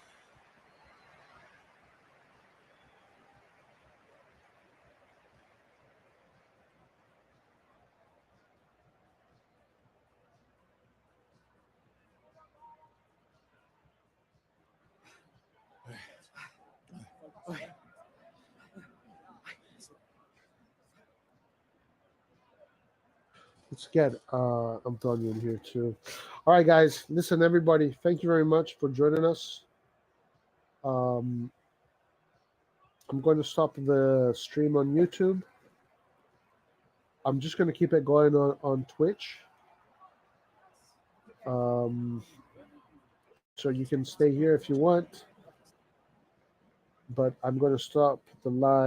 Let's get Antonio in here too. All right, guys. Listen, everybody. Thank you very much for joining us. Um, I'm going to stop the stream on YouTube. I'm just going to keep it going on Twitch. So you can stay here if you want, but I'm going to stop the live.